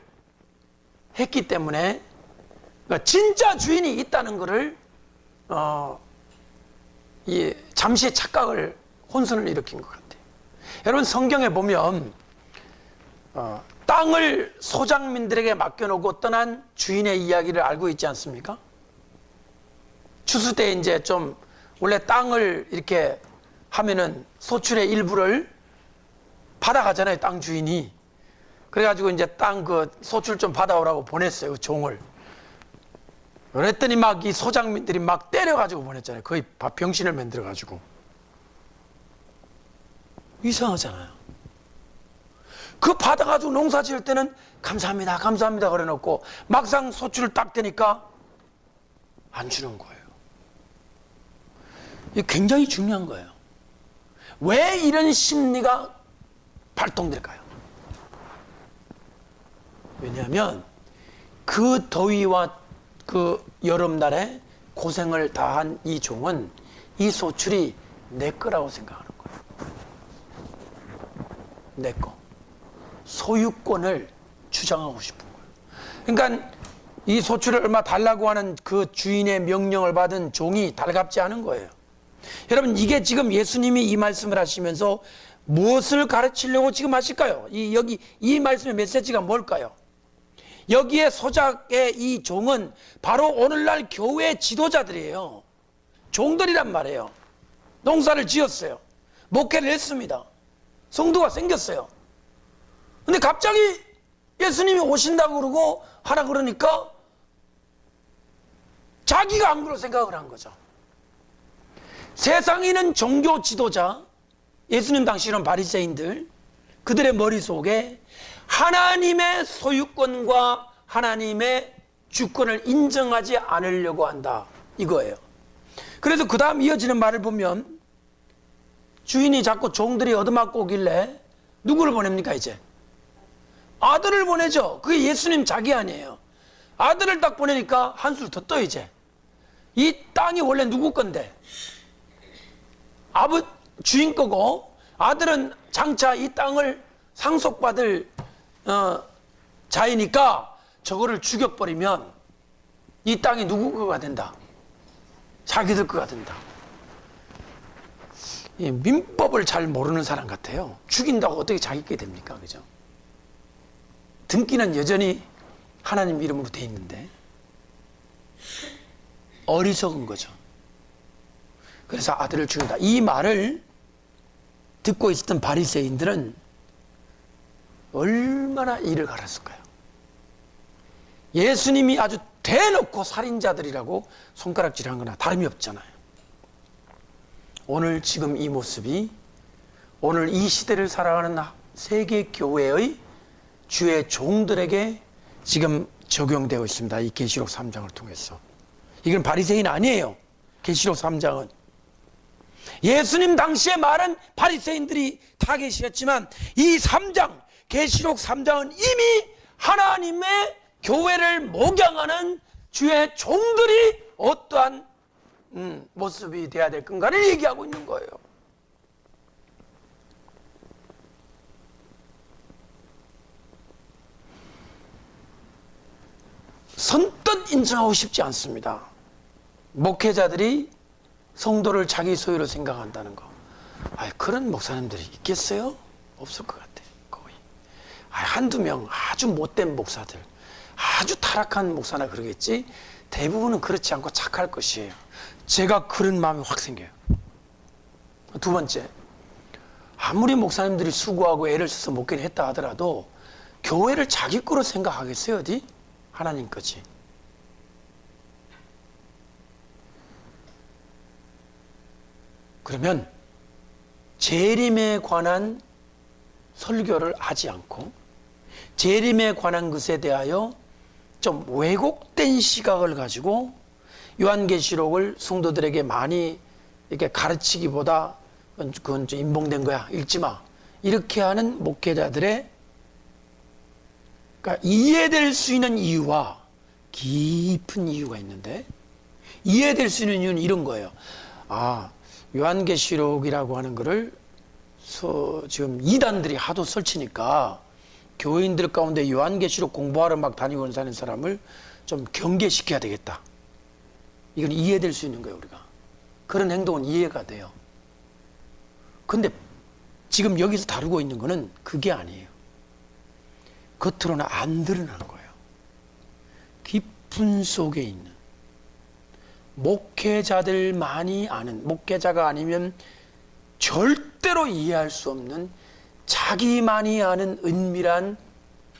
했기 때문에 진짜 주인이 있다는 것을 잠시 착각을 혼선을 일으킨 것 같아요. 여러분 성경에 보면 땅을 소작민들에게 맡겨놓고 떠난 주인의 이야기를 알고 있지 않습니까? 추수 때 이제 좀 원래 땅을 이렇게 하면은 소출의 일부를 받아가잖아요. 땅 주인이. 그래가지고 이제 땅 그 소출 좀 받아오라고 보냈어요. 그 종을. 그랬더니 막 이 소작민들이 막 때려가지고 보냈잖아요. 거의 병신을 만들어가지고. 이상하잖아요. 그 받아가지고 농사 지을 때는 감사합니다, 감사합니다 그래놓고 막상 소출을 딱 대니까 안 주는 거예요. 이게 굉장히 중요한 거예요. 왜 이런 심리가 발동될까요? 왜냐하면 그 더위와 그 여름날에 고생을 다한 이 종은 이 소출이 내 거라고 생각하는 거예요. 내 거. 소유권을 주장하고 싶은 거예요. 그러니까 이 소출을 얼마 달라고 하는 그 주인의 명령을 받은 종이 달갑지 않은 거예요. 여러분 이게 지금 예수님이 이 말씀을 하시면서 무엇을 가르치려고 지금 하실까요? 여기 이 말씀의 메시지가 뭘까요? 여기에 소작의 이 종은 바로 오늘날 교회 지도자들이에요. 종들이란 말이에요. 농사를 지었어요. 목회를 했습니다. 성도가 생겼어요. 근데 갑자기 예수님이 오신다고 그러고 하라 그러니까 자기가 안 그럴 생각을 한 거죠. 세상에 있는 종교 지도자, 예수님 당시에는 바리새인들, 그들의 머릿속에 하나님의 소유권과 하나님의 주권을 인정하지 않으려고 한다, 이거예요. 그래서 그 다음 이어지는 말을 보면 주인이 자꾸 종들이 얻어맞고 오길래 누구를 보냅니까 이제? 아들을 보내죠. 그게 예수님 자기 아니에요. 아들을 딱 보내니까 한술 더 떠 이제. 이 땅이 원래 누구 건데? 주인 거고 아들은 장차 이 땅을 상속받을 자이니까 저거를 죽여버리면 이 땅이 누구 거가 된다? 자기들 거가 된다. 이 민법을 잘 모르는 사람 같아요. 죽인다고 어떻게 자기 게 됩니까? 그죠? 등기는 여전히 하나님 이름으로 돼 있는데 어리석은 거죠. 그래서 아들을 죽인다. 이 말을 듣고 있었던 바리새인들은 얼마나 이를 갈았을까요? 예수님이 아주 대놓고 살인자들이라고 손가락질한 거나 다름이 없잖아요. 오늘 지금 이 모습이 오늘 이 시대를 살아가는 세계 교회의 주의 종들에게 지금 적용되고 있습니다. 이 계시록 3장을 통해서. 이건 바리새인 아니에요. 계시록 3장은. 예수님 당시에 말은 바리새인들이 다 계시겠지만 이 3장, 계시록 3장은 이미 하나님의 교회를 목양하는 주의 종들이 어떠한 모습이 돼야 될 건가를 얘기하고 있는 거예요. 선뜻 인정하고 싶지 않습니다. 목회자들이 성도를 자기 소유로 생각한다는 거. 그런 목사님들이 있겠어요? 없을 것 같아요. 거의. 한두 명 아주 못된 목사들, 아주 타락한 목사나 그러겠지 대부분은 그렇지 않고 착할 것이에요. 제가 그런 마음이 확 생겨요. 두 번째, 아무리 목사님들이 수고하고 애를 써서 목회를 했다 하더라도 교회를 자기 거로 생각하겠어요? 어디? 하나님 거지. 그러면 재림에 관한 설교를 하지 않고 재림에 관한 것에 대하여 좀 왜곡된 시각을 가지고 요한계시록을 성도들에게 많이 이렇게 가르치기보다 그건 좀 인봉된 거야, 읽지 마, 이렇게 하는 목회자들의 그러니까 이해될 수 있는 이유와 깊은 이유가 있는데, 이해될 수 있는 이유는 이런 거예요. 요한계시록이라고 하는 거를 지금 이단들이 하도 설치니까 교인들 가운데 요한계시록 공부하러 막 다니고 사는 사람을 좀 경계시켜야 되겠다. 이건 이해될 수 있는 거예요, 우리가. 그런 행동은 이해가 돼요. 근데 지금 여기서 다루고 있는 거는 그게 아니에요. 겉으로는 안 드러나는 거예요. 깊은 속에 있는 목회자들만이 아는, 목회자가 아니면 절대로 이해할 수 없는 자기만이 아는 은밀한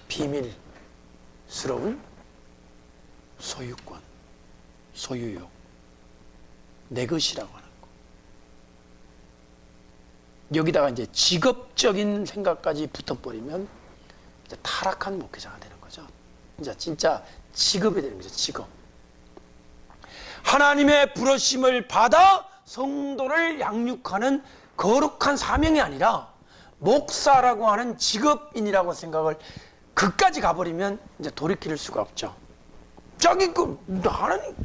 비밀스러운 소유권, 소유욕, 내 것이라고 하는 거. 여기다가 이제 직업적인 생각까지 붙어버리면 이제 타락한 목회자가 되는 거죠. 이제 진짜 직업이 되는 거죠, 직업. 하나님의 부르심을 받아 성도를 양육하는 거룩한 사명이 아니라 목사라고 하는 직업인이라고 생각을 그까지 가버리면 이제 돌이킬 수가 없죠. 자기 하나님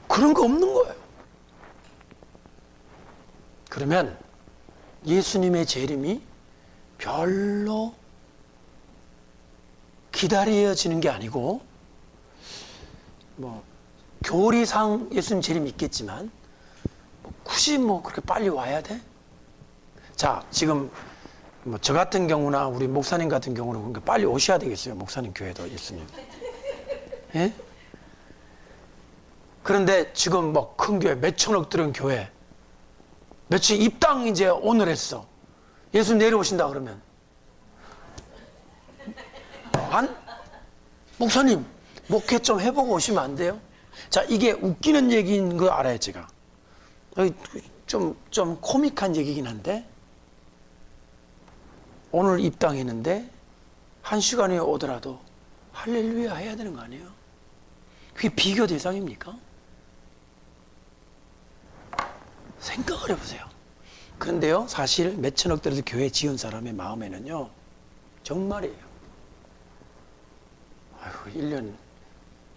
그런 거 없는 거예요. 그러면 예수님의 재림이 별로 기다려지는 게 아니고, 교리상 예수님 재림이 있겠지만 굳이 그렇게 빨리 와야 돼? 자, 지금 저 같은 경우나 우리 목사님 같은 경우는 그러니까 빨리 오셔야 되겠어요. 목사님 교회도 예수님. 예? 그런데 지금 큰 교회 몇천억 들은 교회 며칠 입당 이제 오늘 했어. 예수 내려오신다 그러면 목사님 목회 좀 해보고 오시면 안 돼요? 자, 이게 웃기는 얘기인 거 알아요, 제가. 좀 코믹한 얘기긴 한데, 오늘 입당했는데 1시간 후에 오더라도 할렐루야 해야 되는 거 아니에요? 그게 비교 대상입니까? 생각을 해보세요. 그런데요, 사실 몇천억 들여서 교회 지은 사람의 마음에는요, 정말이에요. 아이고, 1년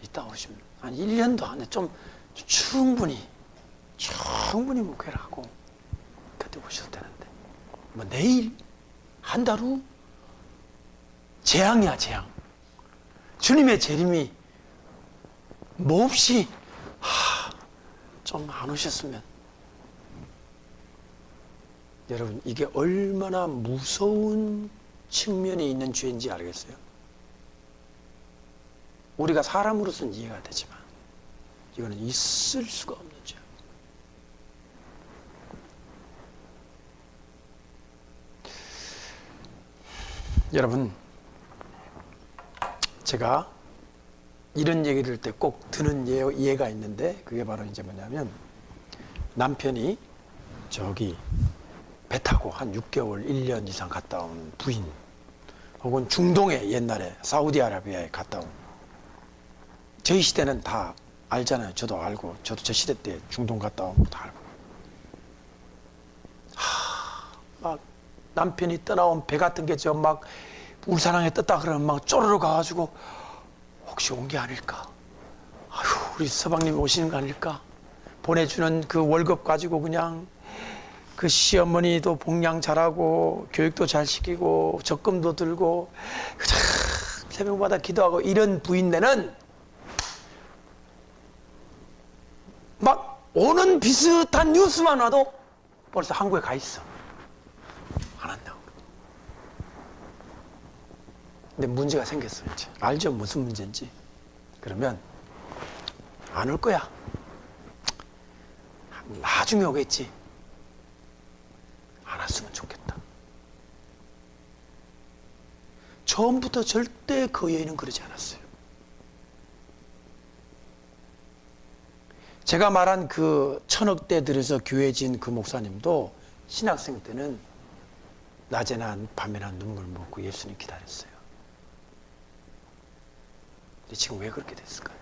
있다 오시면, 한 1년도 안에 좀 충분히 목회를 하고, 그때 오셔도 되는데, 뭐 내일, 한 달 후, 재앙이야, 재앙. 주님의 재림이 몹시, 좀 안 오셨으면. 여러분, 이게 얼마나 무서운 측면이 있는 죄인지 알겠어요? 우리가 사람으로서는 이해가 되지만 이거는 있을 수가 없는 죄. 여러분, 제가 이런 얘기를 들 때 꼭 드는 예가 있는데, 그게 바로 이제 뭐냐면, 남편이 저기 배 타고 한 6개월, 1년 이상 갔다 온 부인, 혹은 중동에 옛날에 사우디아라비아에 갔다 온, 저희 시대는 다 알잖아요. 저도 알고, 저도 저 시대 때 중동 갔다 온 거 다 알고. 막 남편이 떠나온 배 같은 게 저 막 울산항에 떴다 그러면 막 쪼르르 가가지고, 혹시 온 게 아닐까? 아휴, 우리 서방님이 오시는 거 아닐까? 보내주는 그 월급 가지고 그냥 그 시어머니도 복양 잘하고 교육도 잘 시키고 적금도 들고 새벽마다 기도하고 이런 부인네는 막 오는 비슷한 뉴스만 와도 벌써 한국에 가 있어. 안 한다고. 근데 문제가 생겼어요. 이제. 알죠? 무슨 문제인지. 그러면 안 올 거야. 나중에 오겠지. 안 왔으면 좋겠다. 처음부터 절대 그 여인은 그러지 않았어요. 제가 말한 그 1000억대 들여서 교회 지은 그 목사님도 신학생 때는 낮에나 밤에나 눈물 먹고 예수님 기다렸어요. 근데 지금 왜 그렇게 됐을까요?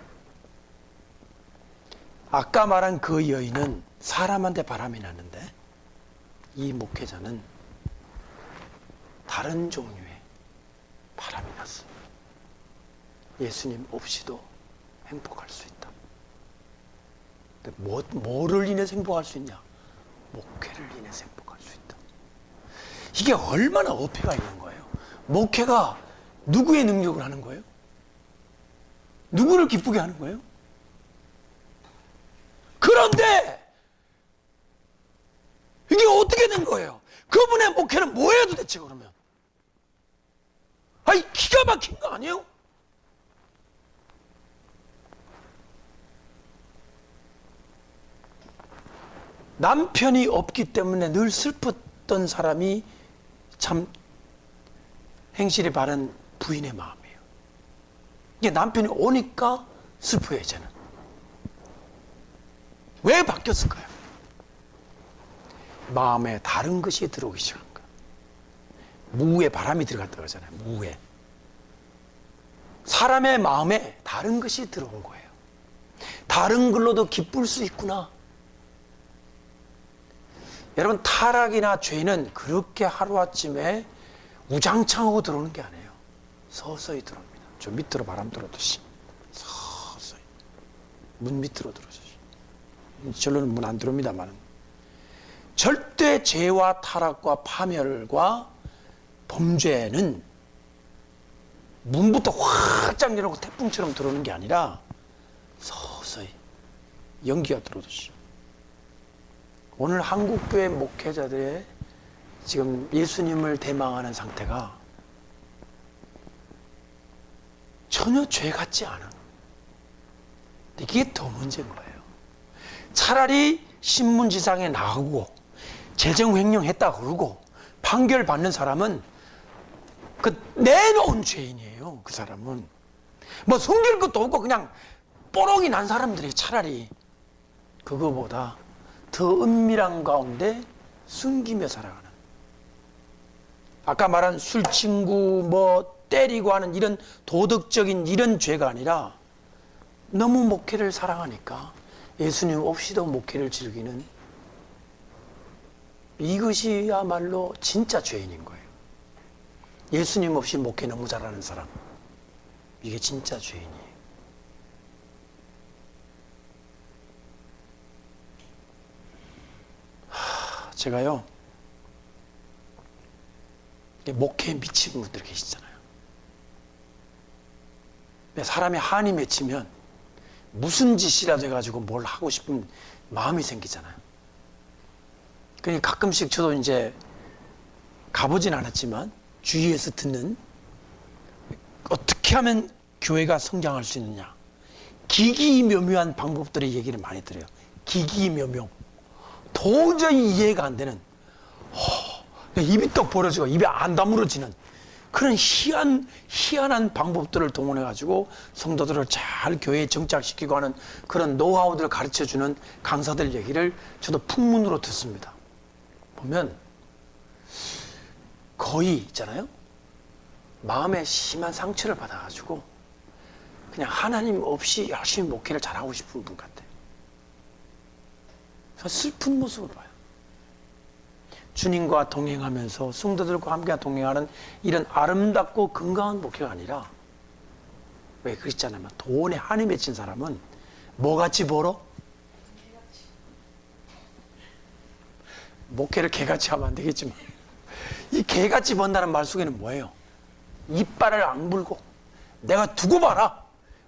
아까 말한 그 여인은 사람한테 바람이 났는데, 이 목회자는 다른 종류의 바람이 났어요. 예수님 없이도 행복할 수 있다. 근데 뭐를 인해서 행복할 수 있냐? 목회를 인해서 행복할 수 있다. 이게 얼마나 어폐가 있는 거예요. 목회가 누구의 능력을 하는 거예요? 누구를 기쁘게 하는 거예요? 그런데 이게 어떻게 된 거예요? 그분의 목회는 뭐예요 도대체 그러면? 아니 기가 막힌 거 아니에요? 남편이 없기 때문에 늘 슬펐던 사람이 참 행실이 바른 부인의 마음이에요. 이게 남편이 오니까 슬퍼요 이제는. 왜 바뀌었을까요? 마음에 다른 것이 들어오기 시작한 거예요. 무에 바람이 들어갔다고 하잖아요. 무에. 사람의 마음에 다른 것이 들어온 거예요. 다른 걸로도 기쁠 수 있구나. 여러분, 타락이나 죄는 그렇게 하루아침에 우장창하고 들어오는 게 아니에요. 서서히 들어옵니다. 저 밑으로 바람 들어오듯이 서서히 문 밑으로 들어오듯이. 절로는 문 안 들어옵니다만 절대 죄와 타락과 파멸과 범죄는 문부터 확장 열어놓고 태풍처럼 들어오는 게 아니라 서서히 연기가 들어오듯이. 오늘 한국교회 목회자들의 지금 예수님을 대망하는 상태가 전혀 죄 같지 않은, 이게 더 문제인 거예요. 차라리 신문지상에 나오고 재정횡령했다 그러고 판결 받는 사람은 그 내놓은 죄인이에요. 그 사람은 뭐 숨길 것도 없고 그냥 뽀록이 난 사람들이 차라리 그거보다 더 은밀한 가운데 숨기며 살아가는, 아까 말한 술 친구 뭐 때리고 하는 이런 도덕적인 이런 죄가 아니라 너무 목회를 사랑하니까 예수님 없이도 목회를 즐기는 이것이야말로 진짜 죄인인 거예요. 예수님 없이 목회 너무 잘하는 사람, 이게 진짜 죄인이에요. 제가요, 목회에 미친 분들 계시잖아요. 사람이 한이 맺히면 무슨 짓이라도 해가지고 뭘 하고 싶은 마음이 생기잖아요. 그러니까 가끔씩 저도 이제 가보진 않았지만 주위에서 듣는, 어떻게 하면 교회가 성장할 수 있느냐, 기기묘묘한 방법들의 얘기를 많이 들어요. 기기묘묘. 도저히 이해가 안 되는, 입이 떡 벌어지고 입이 안 다물어지는 그런 희한한 방법들을 동원해가지고 성도들을 잘 교회에 정착시키고 하는 그런 노하우들을 가르쳐주는 강사들 얘기를 저도 풍문으로 듣습니다. 보면 거의 있잖아요, 마음에 심한 상처를 받아가지고 그냥 하나님 없이 열심히 목회를 잘하고 싶은 분 같아요. 슬픈 모습을 봐요. 주님과 동행하면서 성도들과 함께 동행하는 이런 아름답고 건강한 목회가 아니라, 왜 그랬잖아요, 돈에 한이 맺힌 사람은 뭐같이 벌어? 목회를 개같이 하면 안 되겠지만 이 개같이 번다는 말 속에는 뭐예요? 이빨을 악물고 내가 두고 봐라,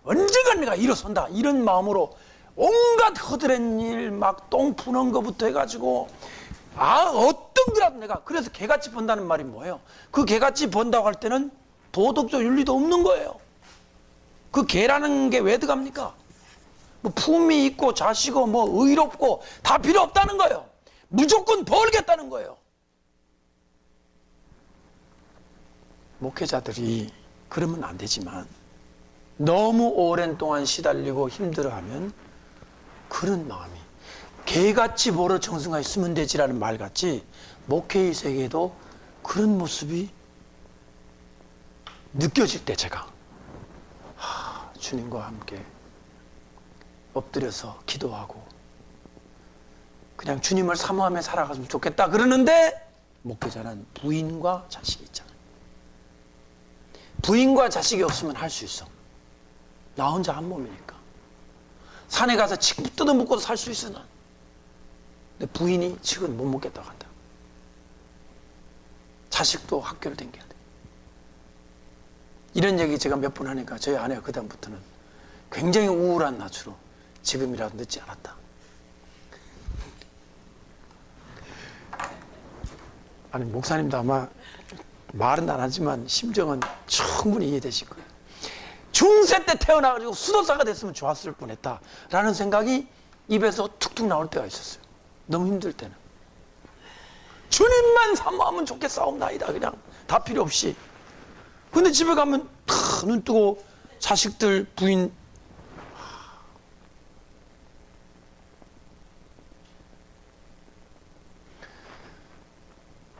언젠간 내가 일어선다, 이런 마음으로 온갖 허드렛 일, 막 똥 푸는 것부터 해가지고 어떤 거라도 내가, 그래서 개같이 번다는 말이 뭐예요? 그 개같이 번다고 할 때는 도덕적 윤리도 없는 거예요. 그 개라는 게 왜 들어갑니까? 뭐 품이 있고 자시고 뭐 의롭고 다 필요 없다는 거예요. 무조건 벌겠다는 거예요. 목회자들이 그러면 안 되지만 너무 오랜 동안 시달리고 힘들어하면 그런 마음이, 개같이 벌어 정승하에 쓰면 되지라는 말같이 목회의 세계에도 그런 모습이 느껴질 때 제가 주님과 함께 엎드려서 기도하고 그냥 주님을 사모하며 살아갔으면 좋겠다 그러는데, 목회자는 부인과 자식이 있잖아요. 부인과 자식이 없으면 할 수 있어. 나 혼자 한 몸이니까. 산에 가서 칡 뜯어먹고도 살 수 있어 난. 근데 부인이 칡은 못 먹겠다고 한다. 자식도 학교를 다녀야 돼. 이런 얘기 제가 몇 번 하니까 저희 아내가 그다음부터는 굉장히 우울한 낯으로 지금이라도 늦지 않았다. 아니, 목사님도 아마 말은 안 하지만 심정은 충분히 이해되실 거예요. 중세 때 태어나가지고 수도사가 됐으면 좋았을 뻔했다 라는 생각이 입에서 툭툭 나올 때가 있었어요. 너무 힘들 때는. 주님만 사모하면 좋겠사옵나이다, 그냥 다 필요 없이. 근데 집에 가면 눈 뜨고 자식들, 부인,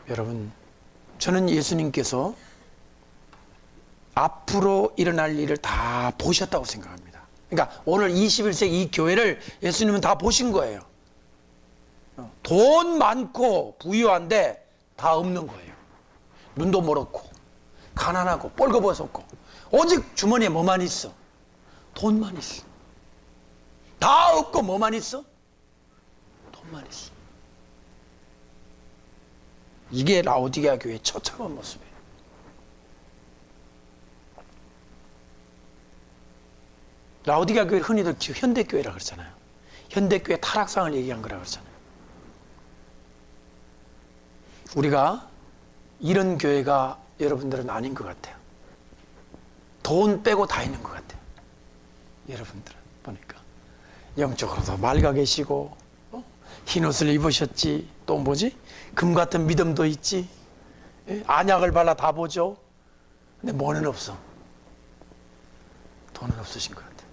여러분, 저는 예수님께서 앞으로 일어날 일을 다 보셨다고 생각합니다. 그러니까 오늘 21세기 이 교회를 예수님은 다 보신 거예요. 돈 많고 부유한데 다 없는 거예요. 눈도 멀었고 가난하고 뻘거벗었고 오직 주머니에 뭐만 있어? 돈만 있어. 다 없고 뭐만 있어? 돈만 있어. 이게 라오디게아 교회의 처참한 모습이에요. 라오디게아 교회를 흔히들 현대교회라고 그러잖아요. 현대교회 타락상을 얘기한 거라고 그러잖아요. 우리가 이런 교회가 여러분들은 아닌 것 같아요. 돈 빼고 다 있는 것 같아요. 여러분들은 보니까 영적으로도 맑아 계시고 흰 옷을 입으셨지, 또 뭐지? 금 같은 믿음도 있지, 안약을 발라 다 보죠. 근데 뭐는 없어. 돈은 없으신 것 같아요.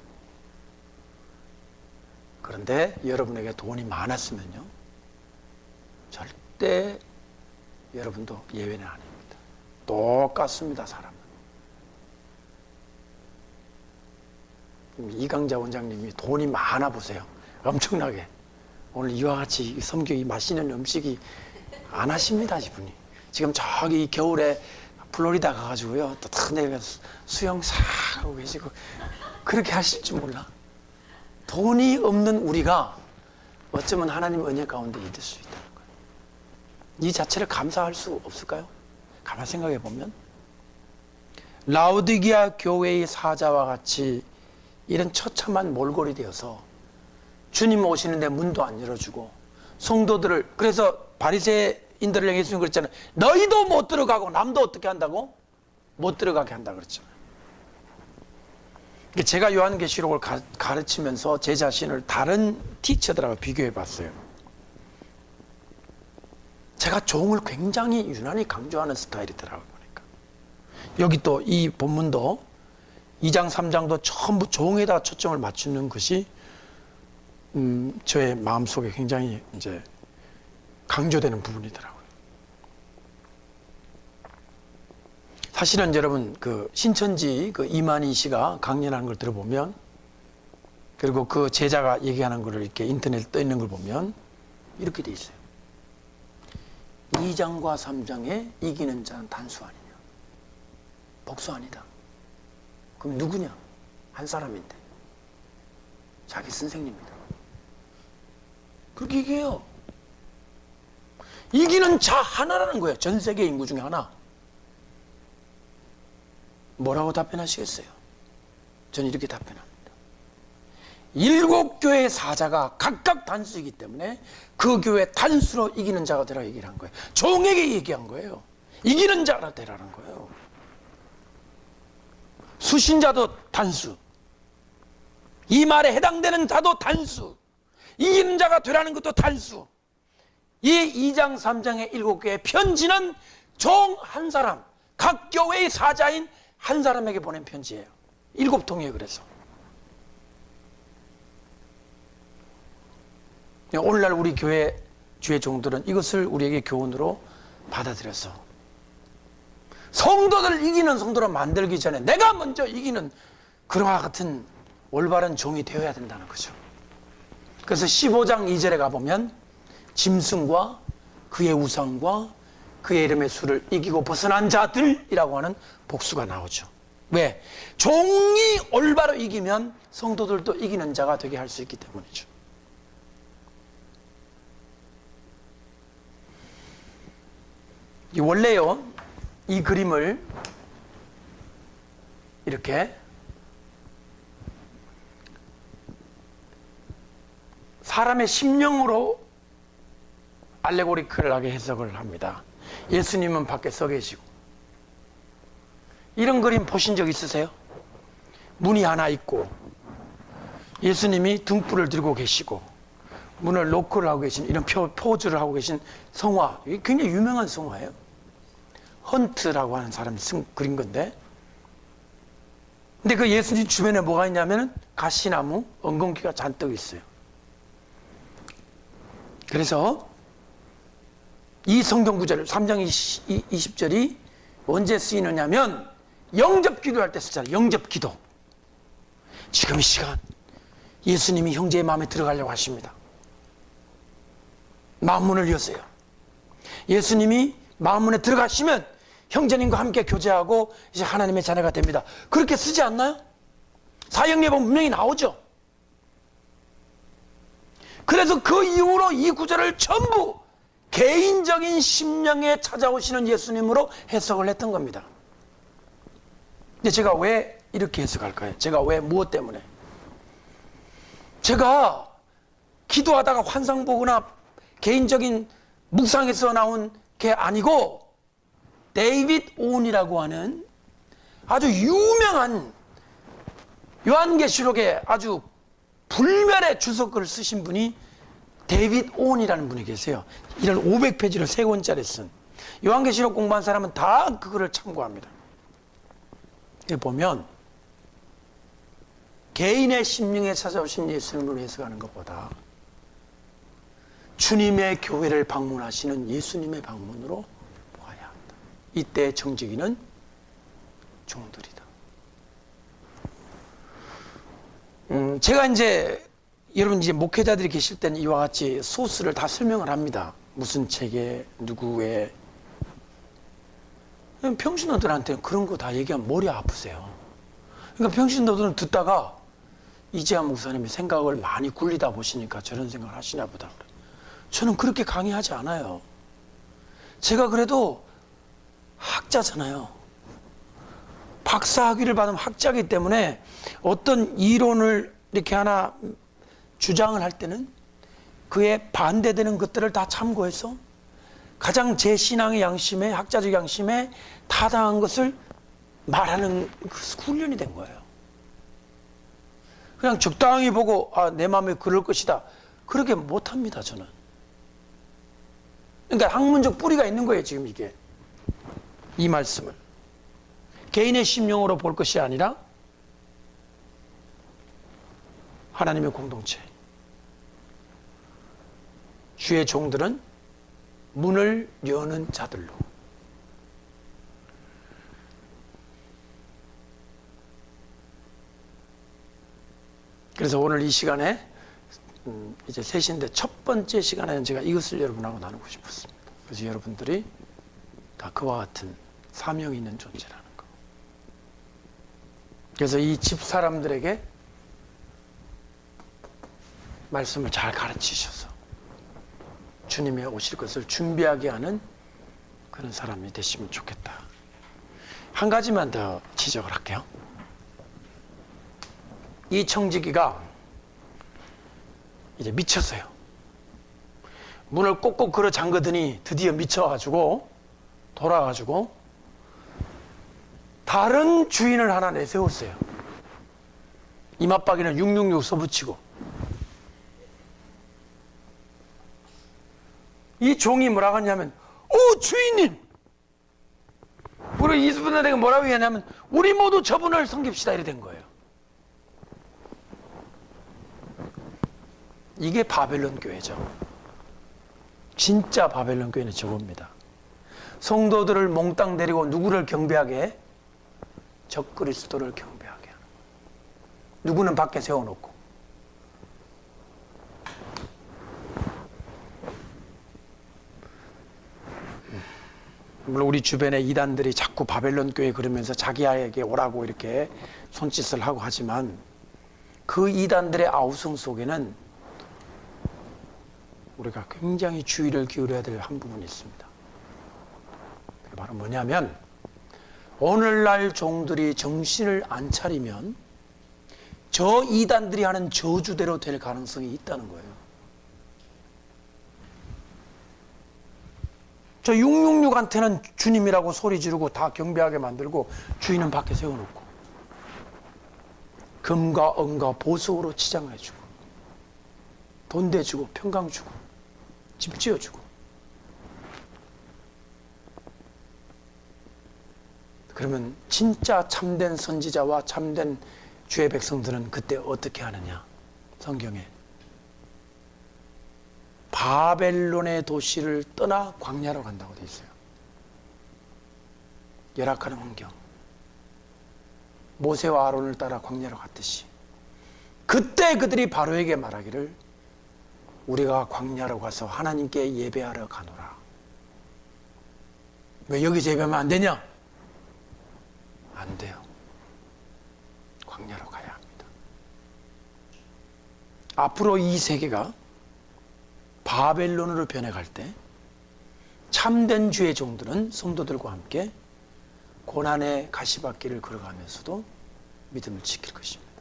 그런데 여러분에게 돈이 많았으면요, 절대 여러분도 예외는 아닙니다. 똑같습니다, 사람은. 이강자 원장님이 돈이 많아 보세요. 엄청나게. 오늘 이와 같이 섬겨 이 맛있는 음식이 안 하십니다, 이분이. 지금 저기 겨울에 플로리다 가가지고요, 또 탁 내려가서 수영 싹 하고 계시고, 그렇게 하실 줄 몰라. 돈이 없는 우리가 어쩌면 하나님 은혜 가운데 있을 수 있다는 거예요. 이 자체를 감사할 수 없을까요? 가만 생각해 보면 라오디게아 교회의 사자와 같이 이런 처참한 몰골이 되어서 주님 오시는데 문도 안 열어주고 성도들을, 그래서 바리새인들을 향해 예수님 그랬잖아요. 너희도 못 들어가고 남도 어떻게 한다고? 못 들어가게 한다 그랬잖아요. 제가 요한계시록을 가르치면서 제 자신을 다른 티처들하고 비교해 봤어요. 제가 종을 굉장히 유난히 강조하는 스타일이더라고요. 보니까 여기 또 이 본문도 2장 3장도 전부 종에다 초점을 맞추는 것이 저의 마음속에 굉장히 이제 강조되는 부분이더라고요. 사실은 여러분 그 신천지 그 이만희 씨가 강연하는 걸 들어보면, 그리고 그 제자가 얘기하는 거를 이렇게 인터넷에 떠 있는 걸 보면 이렇게 돼 있어요. 2장과 3장에 이기는 자는 단수 아니냐, 복수 아니다. 그럼 누구냐? 한 사람인데 자기 선생님이다. 그렇게 얘기해요. 이기는 자 하나라는 거예요. 전 세계 인구 중에 하나. 뭐라고 답변하시겠어요? 저는 이렇게 답변합니다. 7교회의 사자가 각각 단수이기 때문에 그 교회 단수로 이기는 자가 되라 얘기를 한 거예요. 종에게 얘기한 거예요. 이기는 자가 되라는 거예요. 수신자도 단수, 이 말에 해당되는 자도 단수, 이기는 자가 되라는 것도 단수. 이 2장 3장의 7교회의 편지는 종 한 사람, 각 교회의 사자인 한 사람에게 보낸 편지예요. 7통이에요. 그래서 오늘날 우리 교회 주의 종들은 이것을 우리에게 교훈으로 받아들여서 성도들을 이기는 성도로 만들기 전에 내가 먼저 이기는 그와 같은 올바른 종이 되어야 된다는 거죠. 그래서 15장 2절에 가보면 짐승과 그의 우상과 그의 이름의 수를 이기고 벗어난 자들이라고 하는 복수가 나오죠. 왜? 종이 올바로 이기면 성도들도 이기는 자가 되게 할 수 있기 때문이죠. 원래요, 이 그림을 이렇게 사람의 심령으로 알레고리컬하게 해석을 합니다. 예수님은 밖에 서 계시고, 이런 그림 보신 적 있으세요? 문이 하나 있고 예수님이 등불을 들고 계시고 문을 노크를 하고 계신, 이런 포즈를 하고 계신 성화, 이게 굉장히 유명한 성화예요. 헌트라고 하는 사람이 그린 건데, 근데 그 예수님 주변에 뭐가 있냐면 가시나무, 엉겅퀴가 잔뜩 있어요. 그래서 이 성경 구절 3장 20절이 언제 쓰이느냐면 영접 기도할 때 쓰잖아요. 영접 기도. 지금 이 시간 예수님이 형제의 마음에 들어가려고 하십니다. 마음문을 여세요. 예수님이 마음문에 들어가시면 형제님과 함께 교제하고 이제 하나님의 자녀가 됩니다. 그렇게 쓰지 않나요? 사형예에 보면 분명히 나오죠. 그래서 그 이후로 이 구절을 전부 개인적인 심령에 찾아오시는 예수님으로 해석을 했던 겁니다. 근데 제가 왜 이렇게 해석할까요? 제가 왜 무엇 때문에? 제가 기도하다가 환상 보거나 개인적인 묵상에서 나온 게 아니고 데이빗 오온이라고 하는 아주 유명한 요한계시록에 아주 불멸의 주석글을 쓰신 분이 데이빗 오온이라는 분이 계세요. 이런 500페이지를 3권짜리 쓴, 요한계시록 공부한 사람은 다 그거를 참고합니다. 여기 보면 개인의 심령에 찾아오신 예수님을 해석하는 것보다 주님의 교회를 방문하시는 예수님의 방문으로 보아야 한다. 이때 정직이는 종들이다. 제가 이제 여러분 이제 목회자들이 계실 때는 이와 같이 소스를 다 설명을 합니다. 무슨 책에 누구의 평신도들한테 그런 거 다 얘기하면 머리 아프세요. 그러니까 평신도들은 듣다가 이재한 목사님이 생각을 많이 굴리다 보시니까 저런 생각을 하시나 보다. 저는 그렇게 강의하지 않아요. 제가 그래도 학자잖아요. 박사학위를 받은 학자이기 때문에 어떤 이론을 이렇게 하나 주장을 할 때는 그에 반대되는 것들을 다 참고해서 가장 제 신앙의 양심에, 학자적 양심에 타당한 것을 말하는 그 훈련이 된 거예요. 그냥 적당히 보고 내 마음에 그럴 것이다, 그렇게 못합니다. 저는. 그러니까 학문적 뿌리가 있는 거예요. 지금 이게 이 말씀을 개인의 심령으로 볼 것이 아니라 하나님의 공동체. 주의 종들은 문을 여는 자들로. 그래서 오늘 이 시간에 이제 셋인데 첫 번째 시간에는 제가 이것을 여러분하고 나누고 싶었습니다. 그래서 여러분들이 다 그와 같은 사명이 있는 존재라는 거. 그래서 이 집 사람들에게 말씀을 잘 가르치셔서 주님의 오실 것을 준비하게 하는 그런 사람이 되시면 좋겠다. 한 가지만 더 지적을 할게요. 이 청지기가 이제 미쳤어요. 문을 꼭꼭 걸어 잠그더니 드디어 미쳐가지고 돌아가지고 다른 주인을 하나 내세웠어요. 이맛박이는 666 써붙이고. 이 종이 뭐라고 하냐면, 오 주인님, 우리 이분들에게 뭐라고 얘기하냐면, 우리 모두 저분을 섬깁시다, 이래 된 거예요. 이게 바벨론 교회죠. 진짜 바벨론 교회는 저겁니다. 성도들을 몽땅 데리고 누구를 경배하게 해? 적그리스도를 경배하게 하는 거예요. 누구는 밖에 세워놓고. 물론 우리 주변에 이단들이 자꾸 바벨론 교회 그러면서 자기에게 오라고 이렇게 손짓을 하고 하지만 그 이단들의 아우성 속에는 우리가 굉장히 주의를 기울여야 될 한 부분이 있습니다. 그게 바로 뭐냐면 오늘날 종들이 정신을 안 차리면 저 이단들이 하는 저주대로 될 가능성이 있다는 거예요. 저 666한테는 주님이라고 소리 지르고 다 경배하게 만들고 주인은 밖에 세워놓고 금과 은과 보석으로 치장해주고 돈 대주고 평강 주고 집 지어주고. 그러면 진짜 참된 선지자와 참된 주의 백성들은 그때 어떻게 하느냐? 성경에 바벨론의 도시를 떠나 광야로 간다고 돼 있어요. 열악한 환경. 모세와 아론을 따라 광야로 갔듯이 그때 그들이 바로에게 말하기를 우리가 광야로 가서 하나님께 예배하러 가노라. 왜 여기서 예배하면 안 되냐? 안 돼요. 광야로 가야 합니다. 앞으로 이 세계가 바벨론으로 변해갈 때 참된 주의 종들은 성도들과 함께 고난의 가시밭길을 걸어가면서도 믿음을 지킬 것입니다.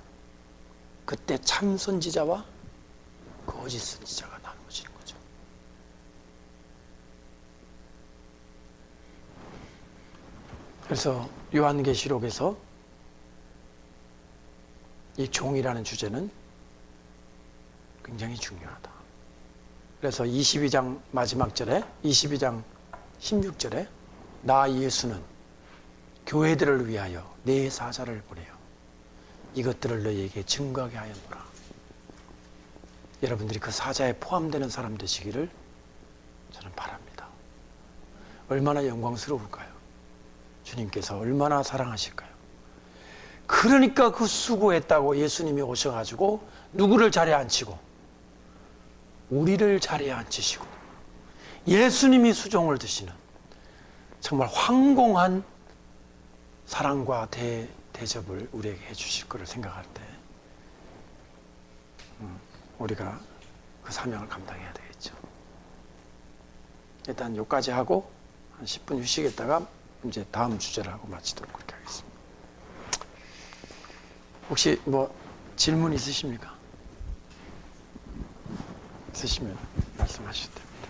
그때 참 선지자와 거짓 선지자가 나누어지는 거죠. 그래서 요한계시록에서 이 종이라는 주제는 굉장히 중요하다. 그래서 22장 마지막 절에 22장 16절에 나 예수는 교회들을 위하여 내 사자를 보내어 이것들을 너희에게 증거하게 하였노라. 여러분들이 그 사자에 포함되는 사람 되시기를 저는 바랍니다. 얼마나 영광스러울까요? 주님께서 얼마나 사랑하실까요? 그러니까 그 수고했다고 예수님이 오셔가지고 누구를 자리에 앉히고 우리를 자리에 앉히시고 예수님이 수종을 드시는 정말 황공한 사랑과 대접을 우리에게 해주실 거를 생각할 때 우리가 그 사명을 감당해야 되겠죠. 일단 여기까지 하고 한 10분 휴식했다가 이제 다음 주제를 하고 마치도록 그렇게 하겠습니다. 혹시 뭐 질문 있으십니까? 있으시면 말씀하셔도 됩니다.